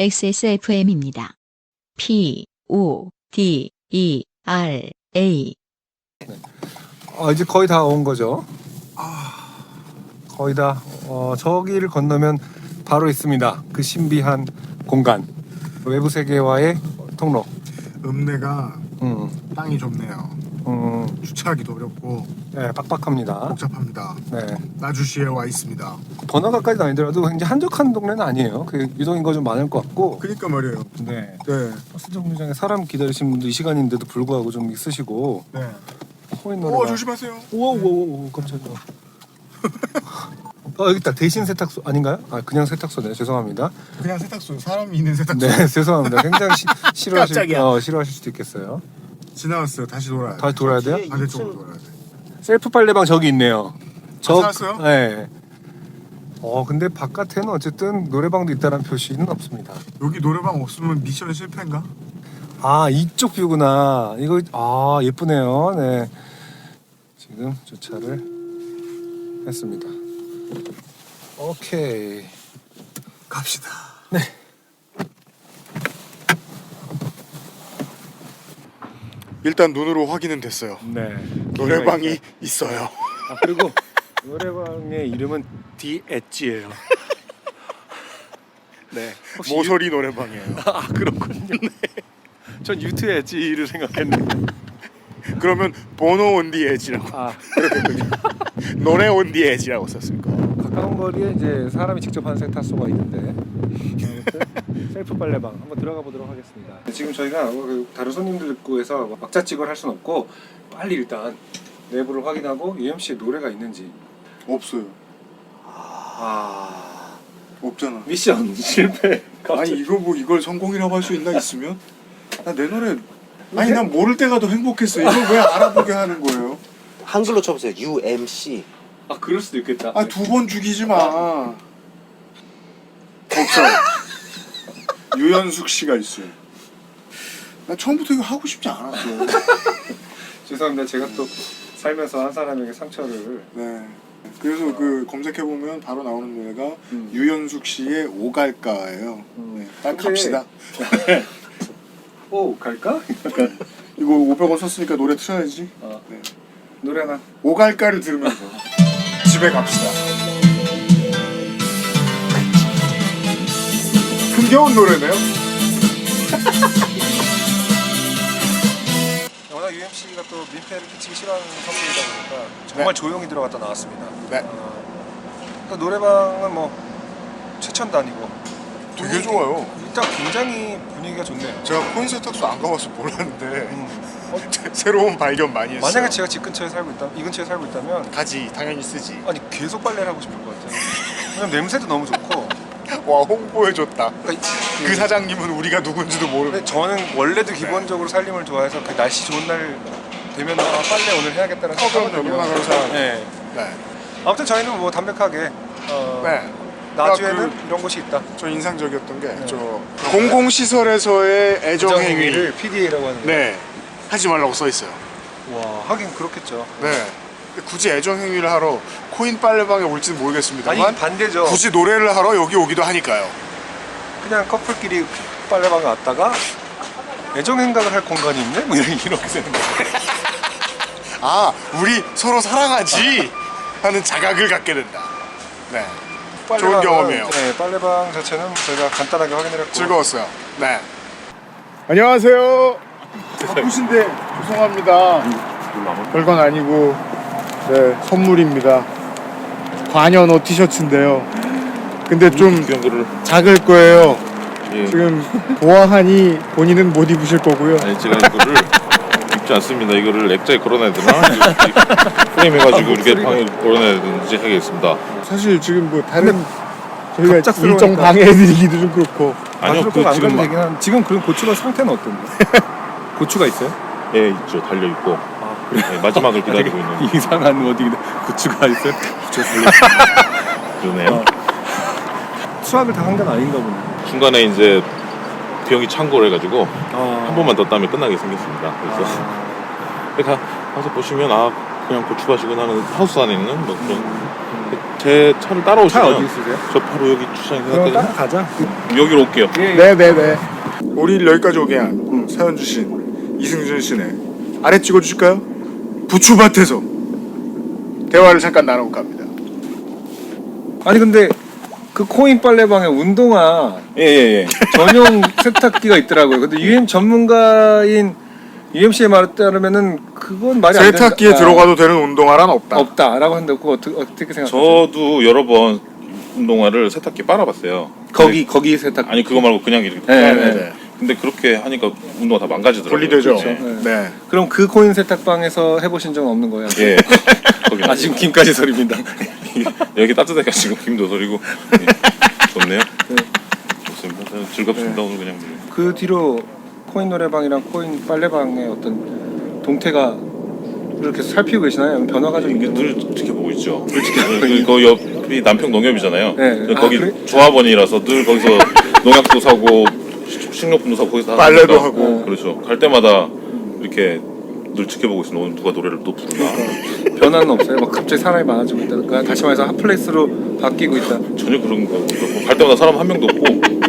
XSFM입니다. PODERA. 이제 거의 다 온 거죠. 거의 다. 저기를 건너면 바로 있습니다. 그 신비한 공간. 외부 세계와의 통로. 읍내가 땅이 좁네요. 주차하기도 어렵고 네, 빡빡합니다. 복잡합니다. 네. 나주시에 와 있습니다. 번화가까지는 아니더라도 굉장히 한적한 동네는 아니에요. 그 유동인구가 좀 많을 것 같고. 그러니까 말이에요. 네. 네. 버스 정류장에 사람 기다리시는 분도 이 시간인데도 불구하고 좀 있으시고. 네. 코인 노래가. 조심하세요. 오오오 깜짝이야. 여기 있다. 대신 세탁소 아닌가요? 그냥 세탁소네. 죄송합니다. 그냥 세탁소, 사람이 있는 세탁소. 네, 죄송합니다. 굉장히 깜짝이야. 싫어하실 수도 있겠어요. 지나갔어요. 다시 돌아야 돼. 다시 돌아야 돼요? 반대쪽으로 돌아야 돼. 셀프 빨래방 저기 있네요. 찾았어요? 네. 근데 바깥에는 어쨌든 노래방도 있다는 표시는 없습니다. 여기 노래방 없으면 미션 실패인가? 이쪽 뷰구나. 이거 예쁘네요. 네. 지금 주차를 했습니다. 오케이. 갑시다. 네. 일단 눈으로 확인은 됐어요. 네. 노래방이 있어요. 그리고 노래방의 이름은 디 엣지예요. 네. 모서리 노래방이에요. 그렇군요. 네. 전 유튜 엣지를 생각했는데. 그러면 보노 온디 에지라고. 그렇군요. 노래 온디 에지라고 썼을 거예요. 가까운 거리에 이제 사람이 직접 하는 세탁소가 있는데 셀프 빨래방 한번 들어가 보도록 하겠습니다. 지금 저희가 다른 손님들 있고 해서 막자찍을 할 수는 없고 빨리 일단 내부를 확인하고 UMC의 노래가 있는지. 없어요. 없잖아. 미션 실패. 아니 이걸 성공이라고 할 수 있나? 있으면? 나 내 노래 난 모를 때가 더 행복했어. 이걸 왜 알아보게 하는 거예요? 한글로 쳐보세요. UMC. 그럴 수도 있겠다. 두 번 죽이지 마. 없어요. 유연숙 씨가 있어요. 나 처음부터 이거 하고 싶지 않았어요. 죄송합니다. 제가 또 살면서 한 사람에게 상처를. 네. 그래서 검색해 보면 바로 나오는 노래가 유연숙 씨의 오갈까예요. 네. 딱 갑시다. 갈까? 이거 500원 썼으니까 노래 틀어야지. 네. 노래나. 오갈까를 들으면서 집에 갑시다. 흥겨운 노래네요. 워낙 UMC가 또 민폐를 끼치기 싫어하는 성격이다 보니까 정말 조용히 들어갔다 나왔습니다. 네. 노래방은 최첨단이고 되게 좋아요. 일단 굉장히 분위기가 좋네요. 제가 코인 세탁소 안 가봐서 몰랐는데 새로운 발견 많이 했어요. 만약에 제가 이 근처에 살고 있다면 가지, 당연히 쓰지. 계속 빨래를 하고 싶을 것 같아요. 왜냐면 냄새도 너무 좋고. 와, 홍보해줬다. 그러니까 그 사장님은 우리가 누군지도 모르고. 근데 저는 원래도 기본적으로 살림을 좋아해서 그 날씨 좋은 날 되면 빨래 오늘 해야겠다는 그럼요. 누구나 그런 사람. 네. 네. 아무튼 저희는 담백하게 네. 나주에는 이런 곳이 있다. 저 인상적이었던 게 공공시설에서의 애정행위를 PDA라고 하는. 네. 하지 말라고 써 있어요. 와, 하긴 그렇겠죠. 네. 굳이 애정행위를 하러 코인 빨래방에 올지는 모르겠습니다만 반대죠. 굳이 노래를 하러 여기 오기도 하니까요. 그냥 커플끼리 빨래방에 왔다가 애정행각을 할 공간이 있네? 이렇게 생각해요. 우리 서로 사랑하지 하는 자각을 갖게 된다. 네. 좋은 경험이에요. 네, 빨래방 자체는 저희가 간단하게 확인을 했고 즐거웠어요. 네. 안녕하세요. 바쁘신데 죄송합니다. 별건 아니고 선물입니다. 관현호 티셔츠인데요. 근데 좀 작을 거예요. 예. 지금 보아하니 본인은 못 입으실 거고요. 아니 제가 이거를 입지 않습니다. 이거를 액자에 걸어놔야 되나? 프레임 해가지고 이렇게 방에 걸어놔야 되는지 하겠습니다. 사실 지금 다른 저희가 갑작스러우니까. 일정 방해해드리기도 좀 그렇고. 아니요, 지금 그런 고추가 상태는 어떤데? 고추가 있어요? 예 있죠. 달려 있고 마지막을 기다리고 있는 이상한 고추가 있어요? 고추가 달려 그러네요. 수확을 다 한 건 아닌가 보네. 중간에 이제 비용이 창고를 해가지고 한 번만 더 따면 끝나게 생겼습니다. 그래서 가서 보시면 그냥 고추밭이고 나는 하우스 안에 있는 그런 제 차를 차 따라오시면 어디 있으세요? 저 바로 여기 주차장 그럼 생각하거든요. 따라가자. 여기로 올게요. 예. 네네네. 우리를 여기까지 오게 한 사연 주신 이승준 씨네. 아래 찍어주실까요? 부추밭에서 대화를 잠깐 나누고 갑니다. 아니 근데 그 코인 빨래방에 운동화 예예예. 전용 세탁기가 있더라고요. 근데 UM 전문가인 UMC의 말에 따르면은 그건 말이 안 된다. 세탁기에 들어가도 되는 운동화란 없다. 없다라고 하는데 그거 어떻게 생각하세요? 저도 여러 번 운동화를 세탁기 빨아봤어요. 거기 세탁기. 아니 그거 말고 그냥 이렇게. 네. 근데 그렇게 하니까 운동화 다 망가지더라고요. 분리되죠. 그렇죠. 네. 그럼 그 코인 세탁방에서 해보신 적은 없는 거예요? 예. 거기 아 지금 김까지 소리입니다. 여기 따뜻해가지고 김도 소리고 좋네요. 좋습니다. 저는 즐겁습니다. 오늘 그냥. 그 뒤로 코인 노래방이랑 코인 빨래방의 어떤 동태가 이렇게 살피고 계시나요? 변화가 좀 이게 있는 늘 지켜보고 있죠. 늘 지켜보고 그 옆이 남평 농협이잖아요. 네. 거기 아, 그래? 조합원이라서 늘 거기서 농약도 사고 식료품도 사고 거기서 빨래도 하니까. 하고. 그렇죠. 갈 때마다 이렇게 늘 지켜보고 있어요. 오늘 누가 노래를 또 부르나. 변화는 없어요? 막 갑자기 사람이 많아지고 있다든가 다시 말해서 핫플레이스로 바뀌고 있다. 전혀 그런 거 없고 갈 때마다 사람 한 명도 없고.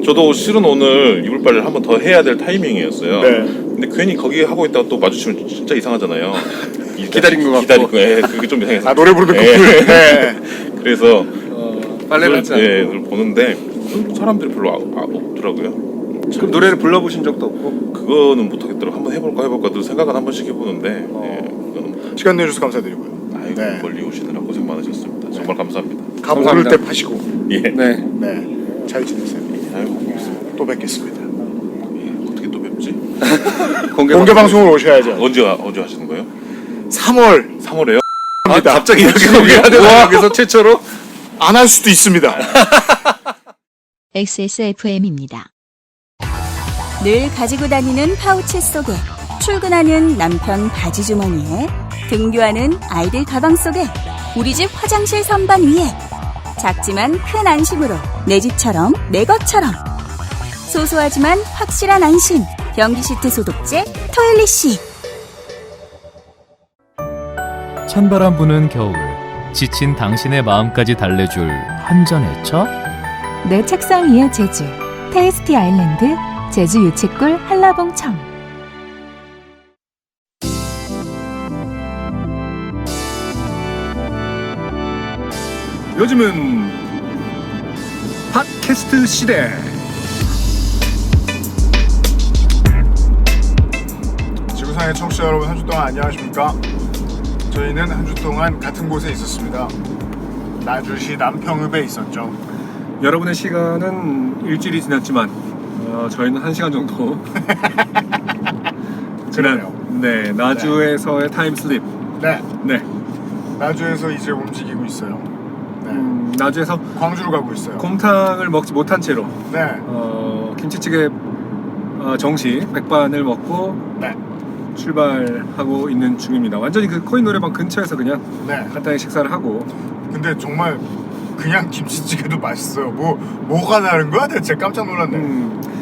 저도 실은 오늘 이불 빨래를 한 번 더 해야 될 타이밍이었어요. 네. 근데 괜히 거기 하고 있다가 또 마주치면 진짜 이상하잖아요. 기다린 것 같고. 기다리고, 예, 그게 좀 이상해서. 아 노래 부르는 예. 커플. 네. 그래서 빨래를 하지 않고. 예, 그걸 보는데 사람들이 별로 없더라고요. 그럼 노래를 불러보신 적도 없고? 그거는 못하겠더라고. 한번 해볼까 늘 생각은 한 번씩 해보는데 예, 그거는 시간 내주셔서 감사드리고요. 아이고 네. 멀리 오시느라 고생 많으셨습니다. 정말 감사합니다. 감 오를 감사합니다. 때 파시고. 예. 네. 네. 잘 지내세요. 아이고 고맙습니다. 또 뵙겠습니다. 예, 어떻게 또 뵙지? 공개 방송으로 오셔야죠. 언제 하시는 거예요? 3월 3월에요? 아, 갑자기 이렇게 지금 공개해야 되나? 여기서 최초로? 안 할 수도 있습니다. XSFM입니다. 늘 가지고 다니는 파우치 속에, 출근하는 남편 바지 주머니에, 등교하는 아이들 가방 속에, 우리 집 화장실 선반 위에, 작지만 큰 안심으로 내 집처럼 내 것처럼 소소하지만 확실한 안심, 변기 시트 소독제 토일리시. 찬바람 부는 겨울, 지친 당신의 마음까지 달래줄 한 잔의 차? 내 책상 위의 제주, 테이스티 아일랜드 제주 유채꿀 한라봉청. 요즘은 팟캐스트 시대. 지구상의 청취자 여러분, 한 주 동안 안녕하십니까? 저희는 한 주 동안 같은 곳에 있었습니다. 나주시 남평읍에 있었죠. 여러분의 시간은 일주일이 지났지만 저희는 1시간 정도 그래요. 네, 나주에서의 타임슬립. 네. 네. 나주에서 이제 움직이고 있어요. 네. 나주에서 광주로 가고 있어요. 곰탕을 먹지 못한 채로 네. 김치찌개 정식 백반을 먹고 네. 출발하고 있는 중입니다. 완전히 그 코인 노래방 근처에서 그냥 네. 간단히 식사를 하고. 근데 정말 그냥 김치찌개도 맛있어요. 뭐가 다른 거야 대체? 깜짝 놀랐네.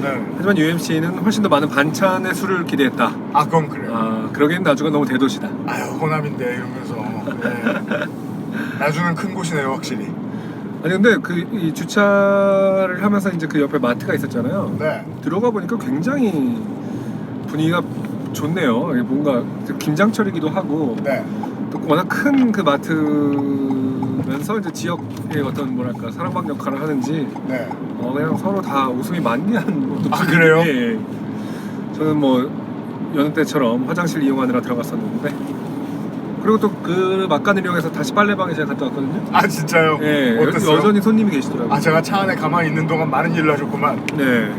네. 하지만 UMC는 훨씬 더 많은 반찬의 수를 기대했다. 아 그건 그래요. 그러기엔 나주가 너무 대도시다. 아유 호남인데 이러면서. 네. 나주는 큰 곳이네요 확실히. 아니 근데 이 주차를 하면서 이제 그 옆에 마트가 있었잖아요. 네. 들어가 보니까 굉장히 분위기가 좋네요. 이게 뭔가 김장철이기도 하고 네. 또 워낙 큰 그 마트면서 이제 지역의 어떤 뭐랄까 사랑방 역할을 하는지 네. 그냥 서로 다 웃음이 만리한 어떤 아, 그래요? 예. 저는 뭐 여느 때처럼 화장실 이용하느라 들어갔었는데 그리고 또 그 막간을 이용해서 다시 빨래방에 제가 갔다 왔거든요. 아 진짜요? 예, 어땠어요? 여전히 손님이 계시더라고요. 아 제가 차 안에 가만히 있는 동안 많은 일을 하셨구만. 네,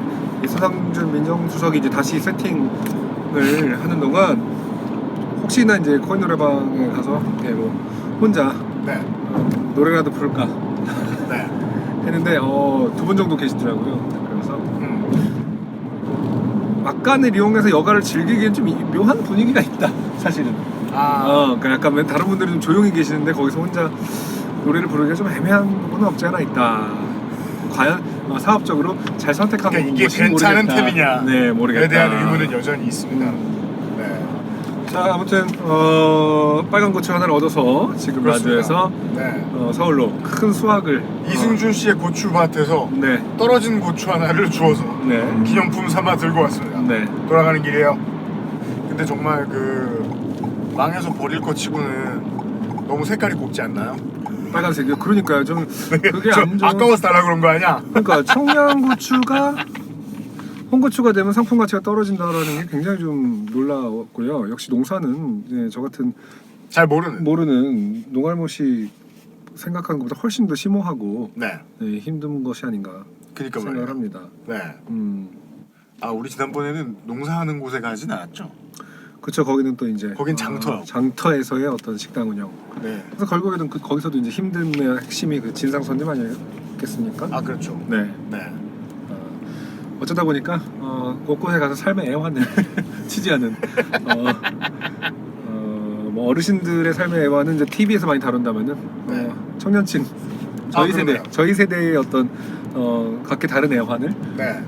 이 서상준 민정수석이 이제 다시 세팅을 하는 동안 혹시나 이제 코인 노래방에 가서 뭐 혼자 네. 노래라도 부를까 네. 했는데 2분 정도 계시더라고요. 그래서 막간을 이용해서 여가를 즐기기엔 좀 묘한 분위기가 있다, 사실은. 그러니까 약간 다른 분들은 좀 조용히 계시는데 거기서 혼자 노래를 부르기가 좀 애매한 부분은 없지 않아 있다. 과연 사업적으로 잘 선택한 그러니까 이게 것인지 괜찮은 모르겠다. 템이냐? 네, 모르겠다. 에 대한 의문은 여전히 있습니다. 네. 자, 아무튼 빨간 고추 하나를 얻어서 지금 그렇습니다. 마주에서 네. 서울로 큰 수확을 이승준 씨의 고추밭에서 네, 떨어진 고추 하나를 주워서 네, 기념품 삼아 들고 왔습니다. 네. 돌아가는 길이에요. 근데 정말 그 망해서 버릴 것 치고는 너무 색깔이 곱지 않나요? 빨간색이요. 그러니까요. 좀 그게 저 안 좋은. 아까워서 달라 그런 거 아니야? 그러니까 청양고추가 홍고추가 되면 상품 가치가 떨어진다라는 게 굉장히 좀 놀라웠고요. 역시 농사는 이제 저 같은 잘 모르는. 모르는 농알못이 생각하는 것보다 훨씬 더 심오하고 네. 네, 힘든 것이 아닌가 그러니까 생각을 말이에요. 합니다. 네. 음, 아 우리 지난번에는 농사하는 곳에 가진 않았죠? 그렇죠. 거기는 또 이제 거긴 장터요. 장터에서의 어떤 식당 운영. 네. 그래서 결국에는 거기서도 이제 힘듦의 핵심이 그 진상 손님 아니겠습니까? 아 그렇죠. 네. 네. 어쩌다 보니까 곳곳에 가서 삶의 애환을 취재하는 뭐 어르신들의 삶의 애환은 이제 TV에서 많이 다룬다면은 네. 청년층 저희 아, 세대 그러네요. 저희 세대의 어떤 각기 다른 애환을 네.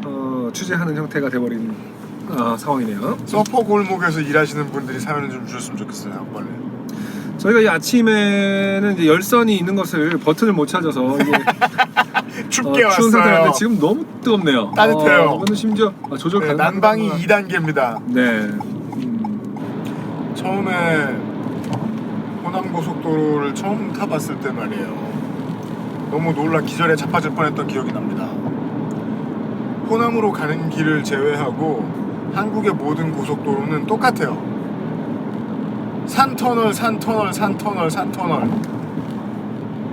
취재하는 형태가 돼버린 상황이네요. 서퍼 골목에서 일하시는 분들이 사연을 좀 주셨으면 좋겠어요. 빨리. 저희가 이 아침에는 이제 열선이 있는 것을 버튼을 못 찾아서 이게 춥게 추운 상태인데 왔어요. 지금 너무 뜨겁네요. 따뜻해요. 이거는 심지어 조절 네, 가능한 난방이 건가? 2단계입니다. 네. 처음에 호남고속도로를 처음 타봤을 때 말이에요. 너무 놀라 기절에 자빠질 뻔했던 기억이 납니다. 호남으로 가는 길을 제외하고 한국의 모든 고속도로는 똑같아요. 산터널, 산터널, 산터널, 산터널.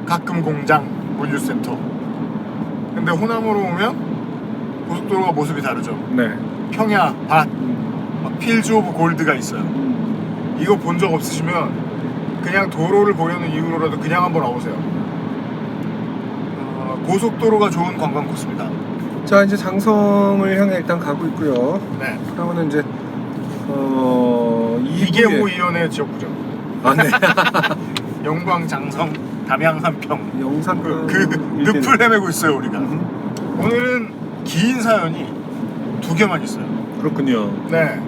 가끔 공장, 물류센터. 근데 호남으로 오면 고속도로가 모습이 다르죠. 네. 평야, 밭, 막 필즈 오브 골드가 있어요. 이거 본 적 없으시면 그냥 도로를 보려는 이유로라도 그냥 한번 와보세요. 고속도로가 좋은 관광 코스입니다. 자, 이제 장성을 향해 일단 가고 있고요. 네. 그러면 이제 이계호 의원의 지역구죠. 아, 네. 영광, 장성, 담양, 한평. 영산 그 늪을 헤매고 있어요 우리가. 오늘은 긴 사연이 2개만 있어요. 그렇군요. 네.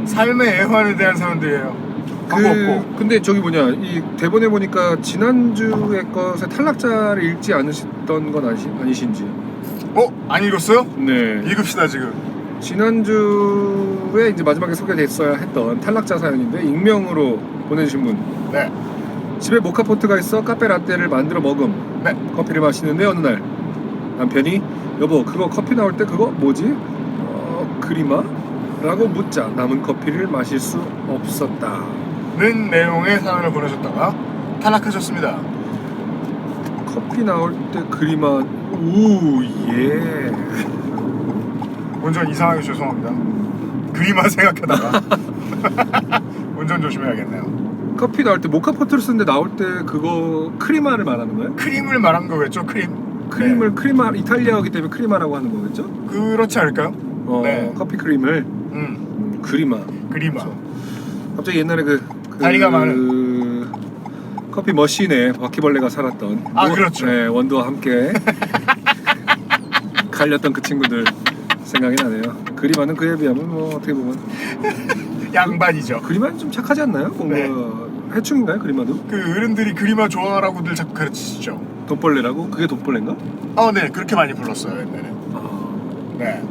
삶의 애환에 대한 사연들이에요. 하고 없고. 근데 저기 뭐냐, 이 대본에 보니까 지난주에 것에 탈락자를 읽지 않으셨던 건 아니신지. 안 읽었어요? 네. 읽읍시다 지금. 지난주에 이제 마지막에 소개됐어야 했던 탈락자 사연인데 익명으로 보내주신 분. 네. 집에 모카포트가 있어 카페 라떼를 만들어 먹음. 네. 커피를 마시는데 어느 날 남편이 여보 그거 커피 나올 때 그거 뭐지? 그리마? 라고 묻자 남은 커피를 마실 수 없었다. 는 내용의 사연을 보내셨다가 탈락하셨습니다. 커피 나올 때 그리마 오예. 운전 이상하게 죄송합니다. 그리만 생각하다가 운전 조심해야겠네요. 커피 나올 때 모카포트를 쓰는데 나올 때 그거 크리마를 말하는 거예요? 크림을 말한 거겠죠? 크림. 크림을 크리마 이탈리아어기 때문에 크리마라고 하는 거겠죠? 그렇지 않을까요? 네. 커피 크림을 그리마. 그리마. 갑자기 옛날에 다리가 많은 커피 머신에 바퀴벌레가 살았던 그렇죠. 네, 원두와 함께 갈렸던 그 친구들 생각이 나네요. 그리마는 그에 비하면 뭐 어떻게 보면 양반이죠. 그리마는 좀 착하지 않나요? 뭔가 네. 해충인가요? 그리마도? 그 어른들이 그리마 좋아라고들 자꾸 가르치시죠. 돈벌레라고? 그게 돈벌레인가? 네, 그렇게 많이 불렀어요 옛날에. 네.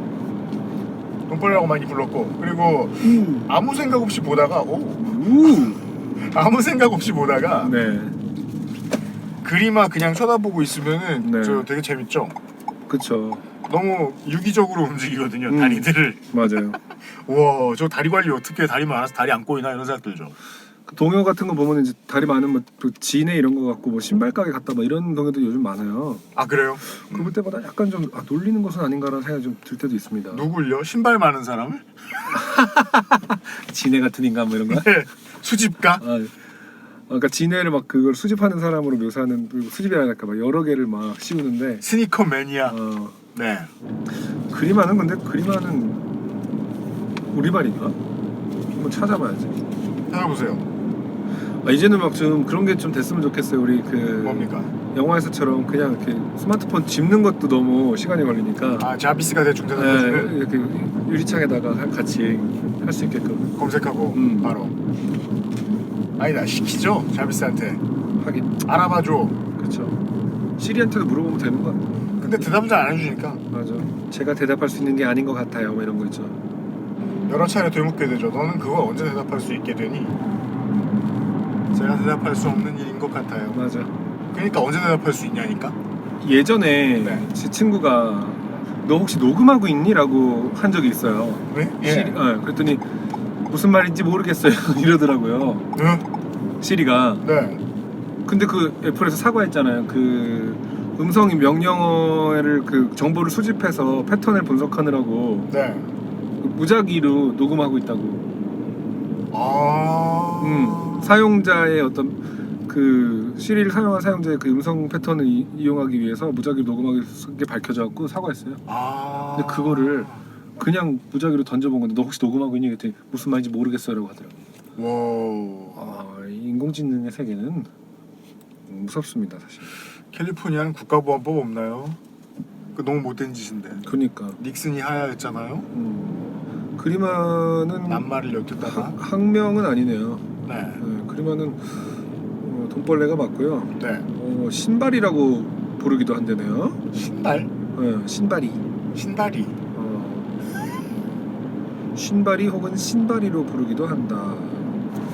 돈벌레라고 많이 불렀고 그리고 아무 생각 없이 보다가 아무 생각 없이 보다가 네. 그리마 그냥 쳐다보고 있으면은 네. 저 되게 재밌죠. 그쵸. 너무 유기적으로 움직이거든요 다리들을. 맞아요. 우와 저 다리 관리 어떻게 다리 많아서 다리 안 꼬이나 이런 생각 들죠. 그 동요 같은 거 보면 이제 다리 많은 뭐 지네 이런 거 갖고 뭐 신발 가게 갔다 뭐 이런 동요도 요즘 많아요. 아 그래요? 그럴 때마다 약간 좀 놀리는 것은 아닌가라는 생각이 좀 들 때도 있습니다. 누굴요? 신발 많은 사람을? 지네 같은 인간 뭐 이런 거? 네. 수집가? 그러니까 지네를 막 그걸 수집하는 사람으로 묘사하는 수집이랄까 막 여러 개를 막 씌우는데 스니커 매니아. 네. 그리마는 우리말인가? 한번 찾아봐야지. 찾아보세요. 이제는 막 좀 그런 게 좀 됐으면 좋겠어요. 우리 그 뭡니까? 영화에서처럼 그냥 이렇게 스마트폰 집는 것도 너무 시간이 걸리니까 아 자비스가 대충 대답해주는 이렇게 유리창에다가 같이 할 수 있게끔 검색하고 바로. 아니다 시키죠 자비스한테 하긴. 알아봐줘. 그렇죠. 시리한테도 물어보면 되는 거. 근데 대답을 잘 안 해주니까 맞아. 제가 대답할 수 있는 게 아닌 것 같아요. 뭐 이런 거 있죠. 여러 차례 되묻게 되죠. 너는 그걸 언제 대답할 수 있게 되니? 제가 대답할 수 없는 일인 것 같아요. 맞아. 그러니까 언제 대답할 수 있냐니까. 예전에 네. 제 친구가 너 혹시 녹음하고 있니? 라고 한 적이 있어요. 네? 예. 그랬더니 무슨 말인지 모르겠어요. 이러더라고요. 시리가. 네. 근데 그 애플에서 사과했잖아요. 그 음성 명령어를 그 정보를 수집해서 패턴을 분석하느라고 네. 무작위로 녹음하고 있다고. 사용자의 어떤 그 시리를 사용한 사용자의 그 음성 패턴을 이용하기 위해서 무작위로 녹음하게 밝혀져갖고 사과했어요. 근데 그거를 그냥 무작위로 던져본 건데 너 혹시 녹음하고 있니? 그랬더니 무슨 말인지 모르겠어요라고 하더라고요. 와. 인공지능의 세계는 무섭습니다 사실. 캘리포니아는 국가보안법 없나요? 그 너무 못된 짓인데. 그러니까 닉슨이 하야했잖아요. 그리마는 낱말을 엿듣다가. 학명은 아니네요. 네. 그리마는 돈벌레가 맞고요. 네. 신발이라고 부르기도 한대네요. 신발? 신발이. 신발이. 신발이 혹은 신발이로 부르기도 한다.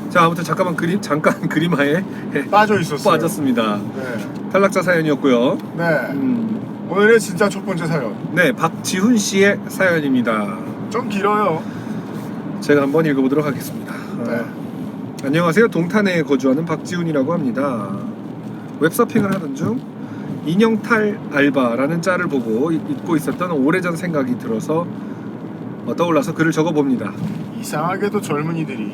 자, 아무튼 잠깐 그리마에 빠져 있었어요. 빠졌습니다. 네. 탈락자 사연이었고요. 네. 오늘의 진짜 첫 번째 사연. 네, 박지훈 씨의 사연입니다. 좀 길어요. 제가 한번 읽어보도록 하겠습니다. 네. 안녕하세요. 동탄에 거주하는 박지훈이라고 합니다. 웹서핑을 하던 중 인형탈 알바라는 짤을 보고 잊고 있었던 오래전 생각이 들어서 떠올라서 글을 적어봅니다. 이상하게도 젊은이들이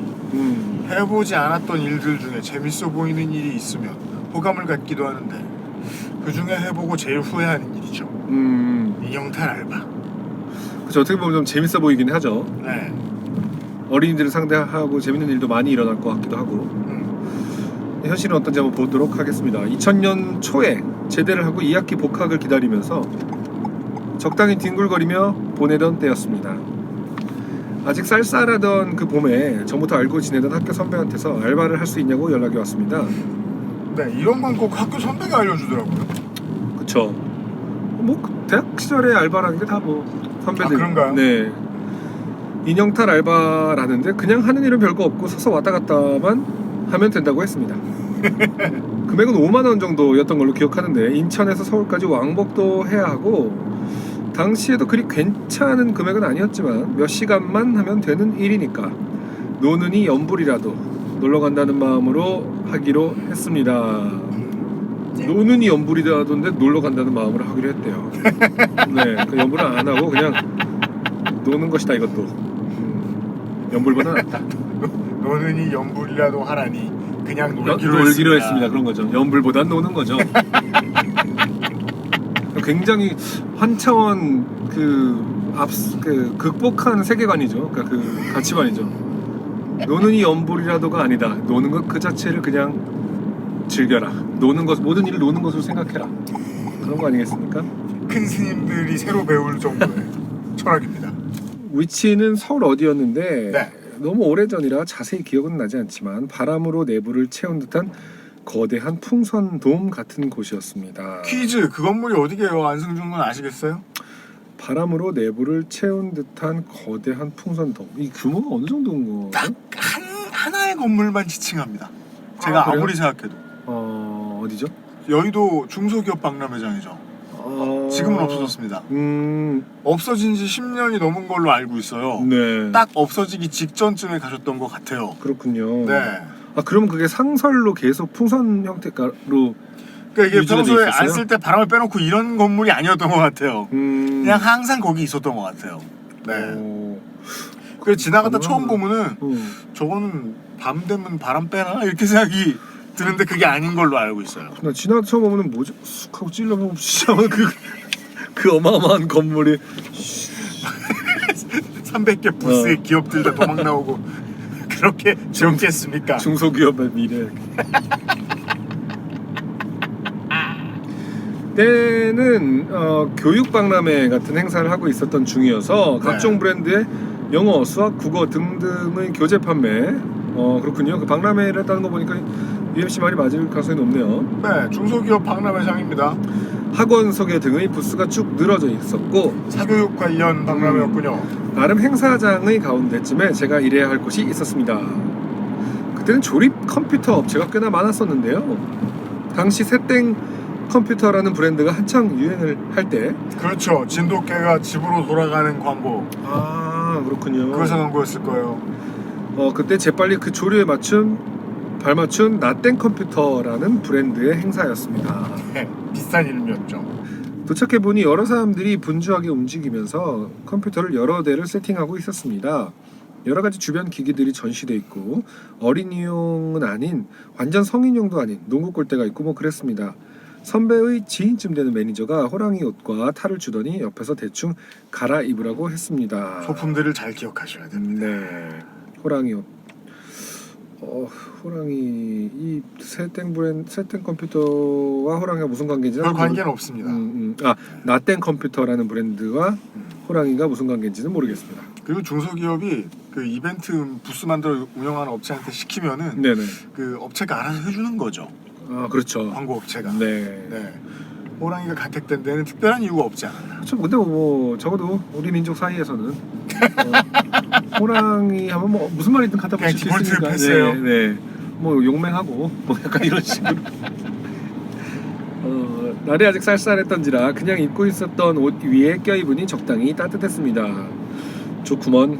해보지 않았던 일들 중에 재밌어 보이는 일이 있으면 호감을 갖기도 하는데 그 중에 해보고 제일 후회하는 일이죠. 인형탈 알바. 그렇죠. 어떻게 보면 좀 재밌어 보이긴 하죠. 네. 어린이들을 상대하고 재밌는 일도 많이 일어날 것 같기도 하고. 현실은 어떤지 한번 보도록 하겠습니다. 2000년 초에 제대를 하고 2학기 복학을 기다리면서 적당히 뒹굴거리며 보내던 때였습니다. 아직 쌀쌀하던 그 봄에 전부터 알고 지내던 학교 선배한테서 알바를 할 수 있냐고 연락이 왔습니다. 네, 이런 건 꼭 학교 선배가 알려주더라고요. 그쵸. 뭐 대학 시절에 알바라는 게 다 뭐 선배들. 그런가요? 네. 인형탈 알바라는데 그냥 하는 일은 별거 없고 서서 왔다 갔다만 하면 된다고 했습니다. 금액은 5만 원 정도였던 걸로 기억하는데 인천에서 서울까지 왕복도 해야 하고 당시에도 그리 괜찮은 금액은 아니었지만 몇 시간만 하면 되는 일이니까 노는이 연불이라도 놀러 간다는 마음으로 하기로 했습니다. 노는이 연불이라던데 놀러 간다는 마음으로 하기로 했대요. 네, 그 연불은 안 하고 그냥 노는 것이다 이것도. 연불보다 낫다. 노는이 연불이라도 하라니 그냥 놀기로 했습니다. 그런 거죠. 연불보단 노는 거죠. 굉장히 한차원 극복한 세계관이죠. 그러니까 그 가치관이죠. 노는 이 연불이라도가 아니다. 노는 것 그 자체를 그냥 즐겨라. 노는 것 모든 일을 노는 것으로 생각해라. 그런 거 아니겠습니까? 큰 스님들이 새로 배울 정도의 철학입니다. 위치는 서울 어디였는데 네. 너무 오래전이라 자세히 기억은 나지 않지만 바람으로 내부를 채운 듯한 거대한 풍선돔 같은 곳이었습니다. 퀴즈, 그 건물이 어디게요? 안승준 군 아시겠어요? 바람으로 내부를 채운 듯한 거대한 풍선돔. 이 규모가 어느 정도인 거? 딱 하나의 건물만 지칭합니다. 제가 그래요? 아무리 생각해도. 어디죠? 여의도 중소기업 박람회장이죠. 지금은 없어졌습니다. 없어진 지 10년이 넘은 걸로 알고 있어요. 네. 딱 없어지기 직전쯤에 가셨던 것 같아요. 그렇군요. 네. 그러면 그게 상설로 계속 풍선 형태로 그러니까 이게 유지가 돼 평소에 있었어요? 안 쓸 때 바람을 빼놓고 이런 건물이 아니었던 것 같아요. 그냥 항상 거기 있었던 것 같아요. 네. 그래서 지나가다 처음 보면은 저거는 밤 되면 바람 빼나? 이렇게 생각이 드는데 그게 아닌 걸로 알고 있어요. 나 지나다 처음 보면은 뭐지? 쑥 하고 찔러보면 진짜 그 어마어마한 건물이 300개 부스의 기업들 다 도망 나오고 그렇게 지었겠습니까? 중소기업의 미래. 때는 교육박람회 같은 행사를 하고 있었던 중이어서 각종 네. 브랜드의 영어, 수학, 국어 등등의 교재 판매. 그렇군요. 그 박람회를 했다는 거 보니까 UMC 말이 맞을 가능성이 높네요. 네, 중소기업 박람회장입니다. 학원 소개 등의 부스가 쭉 늘어져 있었고 사교육 관련 박람회였군요. 나름 행사장의 가운데쯤에 제가 일해야 할 곳이 있었습니다. 그때는 조립 컴퓨터 업체가 꽤나 많았었는데요. 당시 새땡 컴퓨터라는 브랜드가 한창 유행을 할 때. 그렇죠. 진돗개가 집으로 돌아가는 광고. 아, 그렇군요. 그래서 광고였을 거예요. 그때 재빨리 그 조류에 발맞춘 나땡 컴퓨터라는 브랜드의 행사였습니다. 네, 비싼 이름이었죠. 도착해보니 여러 사람들이 분주하게 움직이면서 컴퓨터를 여러 대를 세팅하고 있었습니다. 여러 가지 주변 기기들이 전시돼 있고 어린이용은 아닌 완전 성인용도 아닌 농구 골대가 있고 뭐 그랬습니다. 선배의 지인쯤 되는 매니저가 호랑이 옷과 탈을 주더니 옆에서 대충 갈아입으라고 했습니다. 소품들을 잘 기억하셔야 됩니다. 네, 호랑이 옷. 호랑이 이 새땡 컴퓨터와 호랑이가 무슨 관계인지 별 관계는 없습니다. 나땡 컴퓨터라는 브랜드와 호랑이가 무슨 관계인지는 모르겠습니다. 그리고 중소기업이 그 이벤트 부스 만들어 운영하는 업체한테 시키면은 네네. 그 업체가 알아서 해주는 거죠. 아, 그렇죠. 광고 업체가. 네. 네. 호랑이가 가택된 데는 특별한 이유가 없지 않았나. 그렇죠. 근데 뭐 적어도 우리 민족 사이에서는 호랑이 하면 뭐 무슨 말이든 갖다 그냥 붙일 수 디폴트 있으니까. 패스예요. 네. 뭐 용맹하고 뭐 약간 이런 식으로. 날이 아직 쌀쌀했던지라 그냥 입고 있었던 옷 위에 껴입으니 적당히 따뜻했습니다. 좋구먼.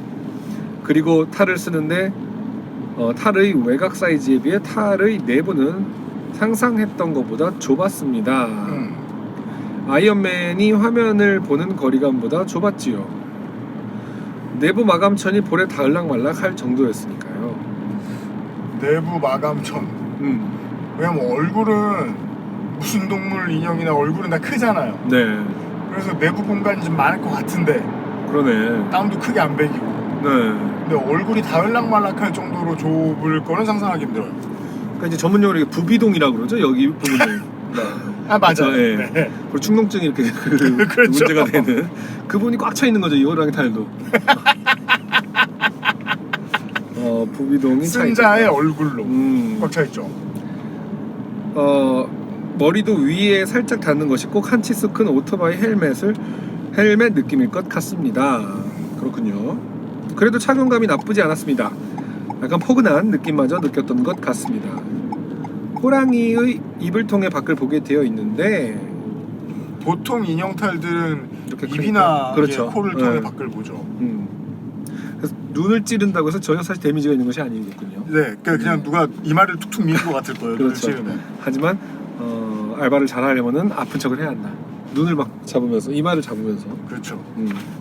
그리고 탈을 쓰는데 탈의 외곽 사이즈에 비해 탈의 내부는 상상했던 것보다 좁았습니다. 아이언맨이 화면을 보는 거리감보다 좁았지요. 내부 마감천이 볼에 닿을락말락 할 정도였으니까요. 내부 마감천. 왜냐면 얼굴은 무슨 동물 인형이나 얼굴은 다 크잖아요. 네. 그래서 내부 공간이 좀 많을 것 같은데 그러네. 땀도 크게 안 배기고. 네. 근데 얼굴이 닿을락말락할 정도로 좁을 거는 상상하기 힘들어요. 그러니까 이제 전문용어로 이게 부비동이라고 그러죠. 여기 부분을. 아 맞아요. 그렇죠, 예. 네. 그리고 충농증이 이렇게 그렇죠. 문제가 되는 그분이 꽉 차 있는 거죠. 이 호랑이 탈도. 부비동이 차 승자의 있다. 얼굴로 꽉 차 있죠. 머리도 위에 살짝 닿는 것이 꼭 한 치수 큰 오토바이 헬멧 느낌일 것 같습니다. 그렇군요. 그래도 착용감이 나쁘지 않았습니다. 약간 포근한 느낌마저 느꼈던 것 같습니다. 호랑이의 입을 통해 밖을 보게 되어 있는데 보통 인형탈들은 이렇게 입이나 그렇죠. 코를 통해 네. 밖을 보죠. 그래서 눈을 찌른다고 해서 전혀 사실 데미지가 있는 것이 아니겠군요. 네, 그냥 누가 이마를 툭툭 미는 것 같을 거예요. 눈을 그렇죠. 찌르면. 하지만 알바를 잘하려면은 아픈 척을 해야 한다. 눈을 막 잡으면서 이마를 잡으면서. 그렇죠.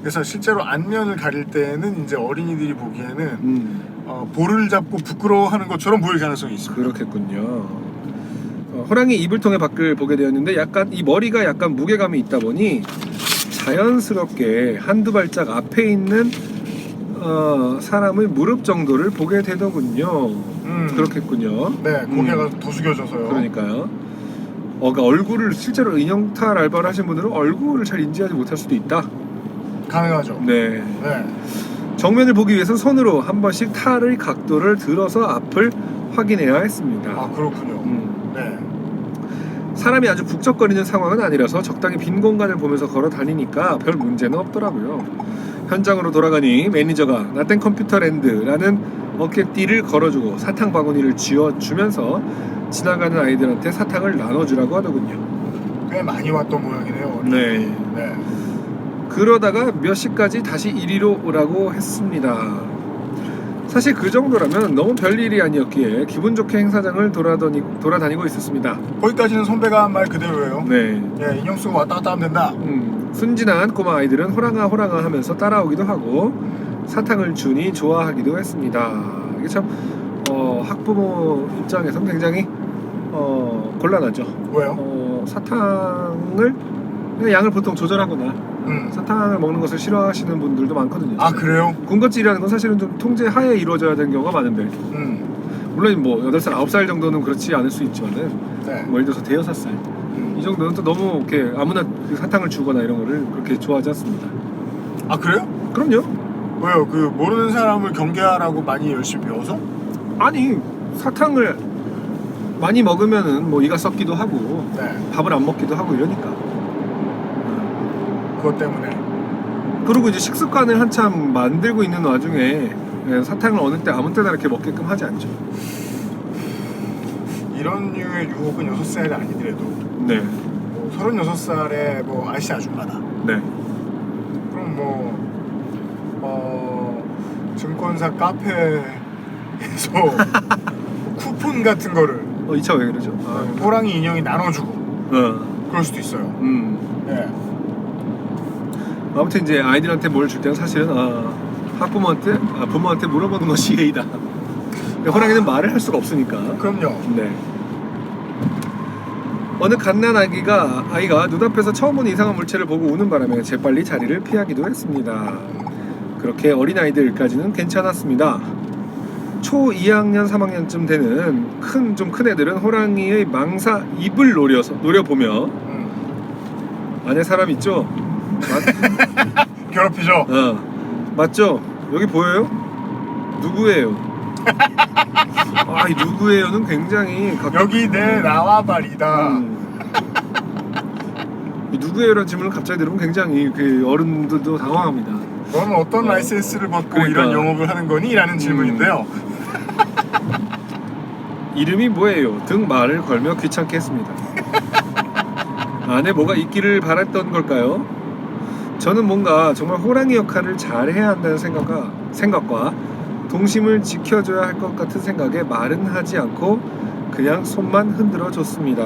그래서 실제로 안면을 가릴 때는 이제 어린이들이 보기에는 볼을 잡고 부끄러워하는 것처럼 보일 가능성이 있습니다. 그렇겠군요. 호랑이 입을 통해 밖을 보게 되었는데 약간 이 머리가 약간 무게감이 있다 보니 자연스럽게 한두 발짝 앞에 있는 사람의 무릎 정도를 보게 되더군요. 그렇겠군요. 네, 고개가 더 숙여져서요. 그러니까요. 그러니까 얼굴을 실제로 인형탈 알바를 하신 분들은 얼굴을 잘 인지하지 못할 수도 있다. 가능하죠. 네. 네. 정면을 보기 위해서 손으로 한 번씩 탈의 각도를 들어서 앞을 확인해야 했습니다. 아 그렇군요. 네. 사람이 아주 북적거리는 상황은 아니라서 적당히 빈 공간을 보면서 걸어 다니니까 별 문제는 없더라고요. 현장으로 돌아가니 매니저가 나땡 컴퓨터랜드라는 어깨띠를 걸어주고 사탕 바구니를 쥐어주면서 지나가는 아이들한테 사탕을 나눠주라고 하더군요. 꽤 많이 왔던 모양이네요. 네. 네. 그러다가 몇 시까지 다시 이리로 오라고 했습니다. 사실 그 정도라면 너무 별일이 아니었기에 기분 좋게 행사장을 돌아다니고 있었습니다. 거기까지는 선배가 한 말 그대로예요. 네. 예, 인형 쓰고 왔다 갔다 하면 된다. 순진한 꼬마 아이들은 호랑아 호랑아 하면서 따라오기도 하고 사탕을 주니 좋아하기도 했습니다. 이게 참 학부모 입장에서는 굉장히 곤란하죠. 왜요? 사탕을 그냥 양을 보통 조절하거나 사탕을 먹는 것을 싫어하시는 분들도 많거든요. 아 그래요? 군것질이라는 건 사실은 좀 통제 하에 이루어져야 되는 경우가 많은데 물론 뭐 8살, 9살 정도는 그렇지 않을 수 있지만은 네. 뭐 예를 들어서 대여섯 살 이 정도는 또 너무 이렇게 아무나 그 사탕을 주거나 이런 거를 그렇게 좋아하지 않습니다. 아 그래요? 그럼요. 왜요? 그 모르는 사람을 경계하라고 많이 열심히 배워서? 아니 사탕을 많이 먹으면은 뭐 이가 썩기도 하고 네. 밥을 안 먹기도 하고 이러니까. 그것 때문에. 그리고 이제 식습관을 한참 만들고 있는 와중에 사탕을 어느 때 아무 때나 이렇게 먹게끔 하지 않죠. 이런 류의 유혹은 6살이 아니더라도 네, 뭐 36살의 뭐 아저씨 아줌마다. 네. 그럼 증권사 카페에서 쿠폰 같은 거를 이 차 왜 그러죠? 호랑이 인형이 나눠주고 어, 그럴 수도 있어요. 예. 아무튼 이제 아이들한테 뭘 줄 때는 사실은 학부모한테, 부모한테 물어보는 것이 예의다. 호랑이는 말을 할 수가 없으니까. 그럼요. 네. 어느 갓난 아이가 눈앞에서 처음 보는 이상한 물체를 보고 우는 바람에 재빨리 자리를 피하기도 했습니다. 그렇게 어린아이들까지는 괜찮았습니다. 초 2학년, 3학년쯤 되는 좀 큰 애들은 호랑이의 망사 입을 노려보며 안에 사람 있죠? 괴롭히죠. 맞죠? 여기 보여요? 누구예요? 이 누구예요는 굉장히 여기 내 나와 말이다. 이 누구예요라는 질문을 갑자기 들으면 굉장히 그 어른들도 당황합니다. 너는 어떤 라이센스를 받고 그러니까. 이런 영업을 하는 거니? 라는 질문인데요. 이름이 뭐예요? 등 말을 걸며 귀찮게 했습니다. 안에 뭐가 있기를 바랐던 걸까요? 저는 뭔가 정말 호랑이 역할을 잘 해야 한다는 생각과 동심을 지켜줘야 할 것 같은 생각에 말은 하지 않고 그냥 손만 흔들어 줬습니다.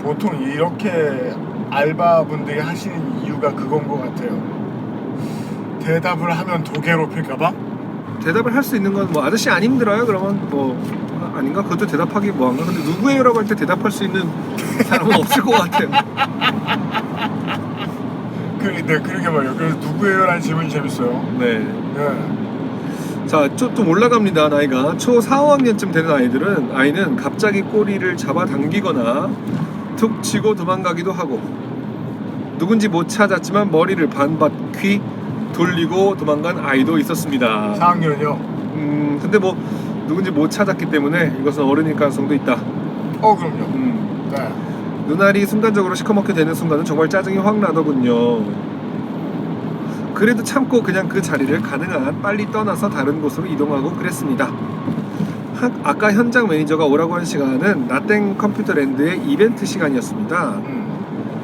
보통 이렇게 알바분들이 하시는 이유가 그건 것 같아요. 대답을 하면 더 괴롭힐까봐? 대답을 할 수 있는 건 뭐 아저씨 안 힘들어요? 그러면 뭐 아닌가? 그것도 대답하기 뭐한가? 근데 누구예요라고 할 때 대답할 수 있는 사람은 없을 것 같아요. 네, 그러게 말이에요. 그래서 누구예요? 라는 질문이 재밌어요. 네. 네. 자, 좀 올라갑니다. 나이가 초 4, 5학년쯤 되는 아이는 갑자기 꼬리를 잡아당기거나 툭 치고 도망가기도 하고 누군지 못 찾았지만 머리를 반바퀴 돌리고 도망간 아이도 있었습니다. 4학년이요? 근데 뭐 누군지 못 찾았기 때문에 이것은 어른일 가능성도 있다. 그럼요. 네. 눈알이 순간적으로 시커멓게 되는 순간은 정말 짜증이 확 나더군요. 그래도 참고 그냥 그 자리를 가능한 한 빨리 떠나서 다른 곳으로 이동하고 그랬습니다. 아까 현장 매니저가 오라고 한 시간은 나땡 컴퓨터랜드의 이벤트 시간이었습니다.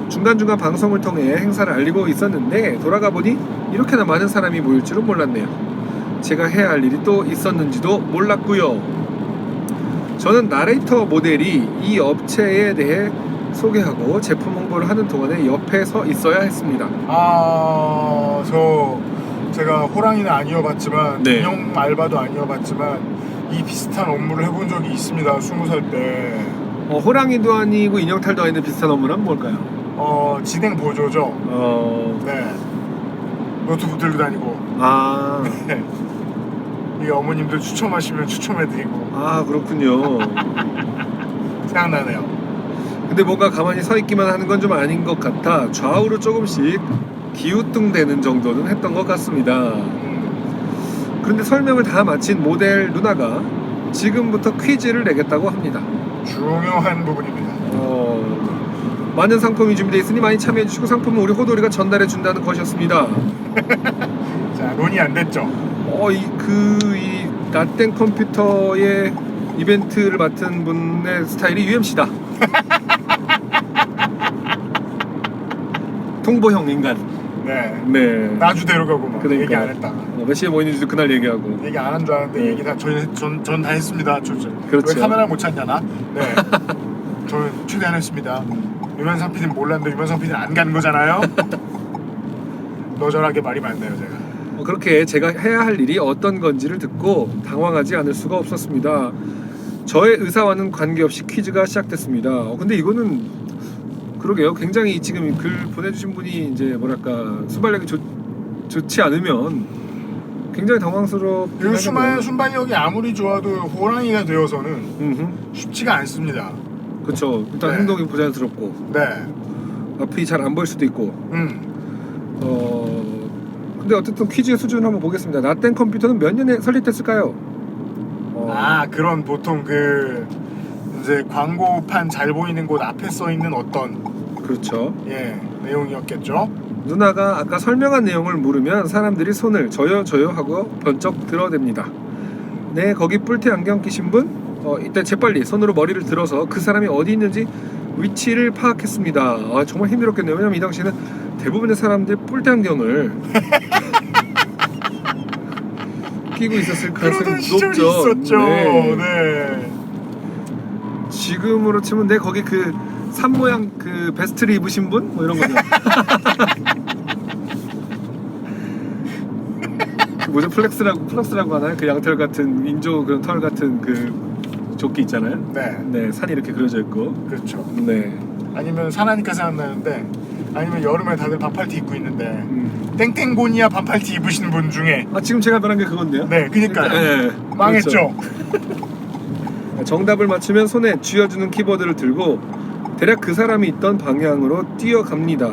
중간중간 방송을 통해 행사를 알리고 있었는데 돌아가 보니 이렇게나 많은 사람이 모일 줄은 몰랐네요. 제가 해야 할 일이 또 있었는지도 몰랐고요. 저는 나레이터 모델이 이 업체에 대해 소개하고 제품 홍보를 하는 동안에 옆에 서 있어야 했습니다. 제가 호랑이는 아니어봤지만 네. 인형 알바도 아니어봤지만 이 비슷한 업무를 해본 적이 있습니다. 20살 때. 호랑이도 아니고 인형탈도 아닌데 비슷한 업무란 뭘까요? 진행 보조죠. 네. 노트북 들고 다니고. 네. 이 어머님들 추첨하시면 추첨해드리고. 그렇군요. 생각나네요. 근데 뭔가 가만히 서 있기만 하는 건 좀 아닌 것 같아 좌우로 조금씩 기우뚱대는 정도는 했던 것 같습니다. 그런데 설명을 다 마친 모델 누나가 지금부터 퀴즈를 내겠다고 합니다. 중요한 부분입니다. 많은 상품이 준비되어 있으니 많이 참여해주시고 상품은 우리 호돌이가 전달해준다는 것이었습니다. 자, 논의 안 됐죠? 이 나땡 컴퓨터의 이벤트를 맡은 분의 스타일이 UMC다. 통보형 인간. 네. 나주대로 가고 막 그러니까. 얘기 안 했다가 몇 시에 모이는지도 그날 얘기하고. 얘기 안 한 줄 알았는데 얘기 다 전 다 했습니다. 그렇죠. 왜 카메라 못 찾냐 나? 네. 저는 최대한 했습니다. 유면상 PD는 몰랐는데 유면상 PD는 안 가는 거잖아요. 너절하게 말이 많네요 제가. 그렇게 제가 해야 할 일이 어떤 건지를 듣고 당황하지 않을 수가 없었습니다. 저의 의사와는 관계없이 퀴즈가 시작됐습니다. 근데 이거는 그러게요. 굉장히 지금 글 보내주신 분이 이제 뭐랄까 순발력이 좋지 않으면 굉장히 당황스럽긴 그 하겠네요. 순발력이 아무리 좋아도 호랑이가 되어서는 음흠. 쉽지가 않습니다. 그쵸. 일단 네. 행동이 부자연스럽고 네. 앞이 잘 안 보일 수도 있고. 근데 어쨌든 퀴즈의 수준을 한번 보겠습니다. 나땡 컴퓨터는 몇 년에 설립됐을까요? 아, 그런 보통 그 이제 광고판 잘 보이는 곳 앞에 써 있는 어떤 그렇죠. 내용이었겠죠. 누나가 아까 설명한 내용을 물으면 사람들이 손을 저요 하고 번쩍 들어댑니다. 네, 거기 뿔테 안경 끼신 분? 이때 재빨리 손으로 머리를 들어서 그 사람이 어디 있는지 위치를 파악했습니다. 아, 정말 힘들었겠네요. 왜냐면 이 당시에는 대부분의 사람들이 뿔테 안경을 끼고 있었을 그러던 가능성이 시절이 높죠. 있었죠. 네. 네. 지금으로 치면 내 거기 그 산 모양 그 베스트를 입으신 분? 뭐 이런 거죠. 그 뭐죠? 플렉스라고 하나요? 그 양털 같은 인조 그런 털 같은 그 조끼 있잖아요. 네. 네, 산이 이렇게 그려져 있고. 그렇죠. 네. 아니면 산하니까 생각나는데, 아니면 여름에 다들 반팔티 입고 있는데 땡땡고니아 반팔티 입으신 분 중에 아, 지금 제가 말한 게 그건데요. 네, 그니까요. 네, 망했죠. 그렇죠. 정답을 맞추면 손에 쥐어주는 키보드를 들고 대략 그 사람이 있던 방향으로 뛰어갑니다.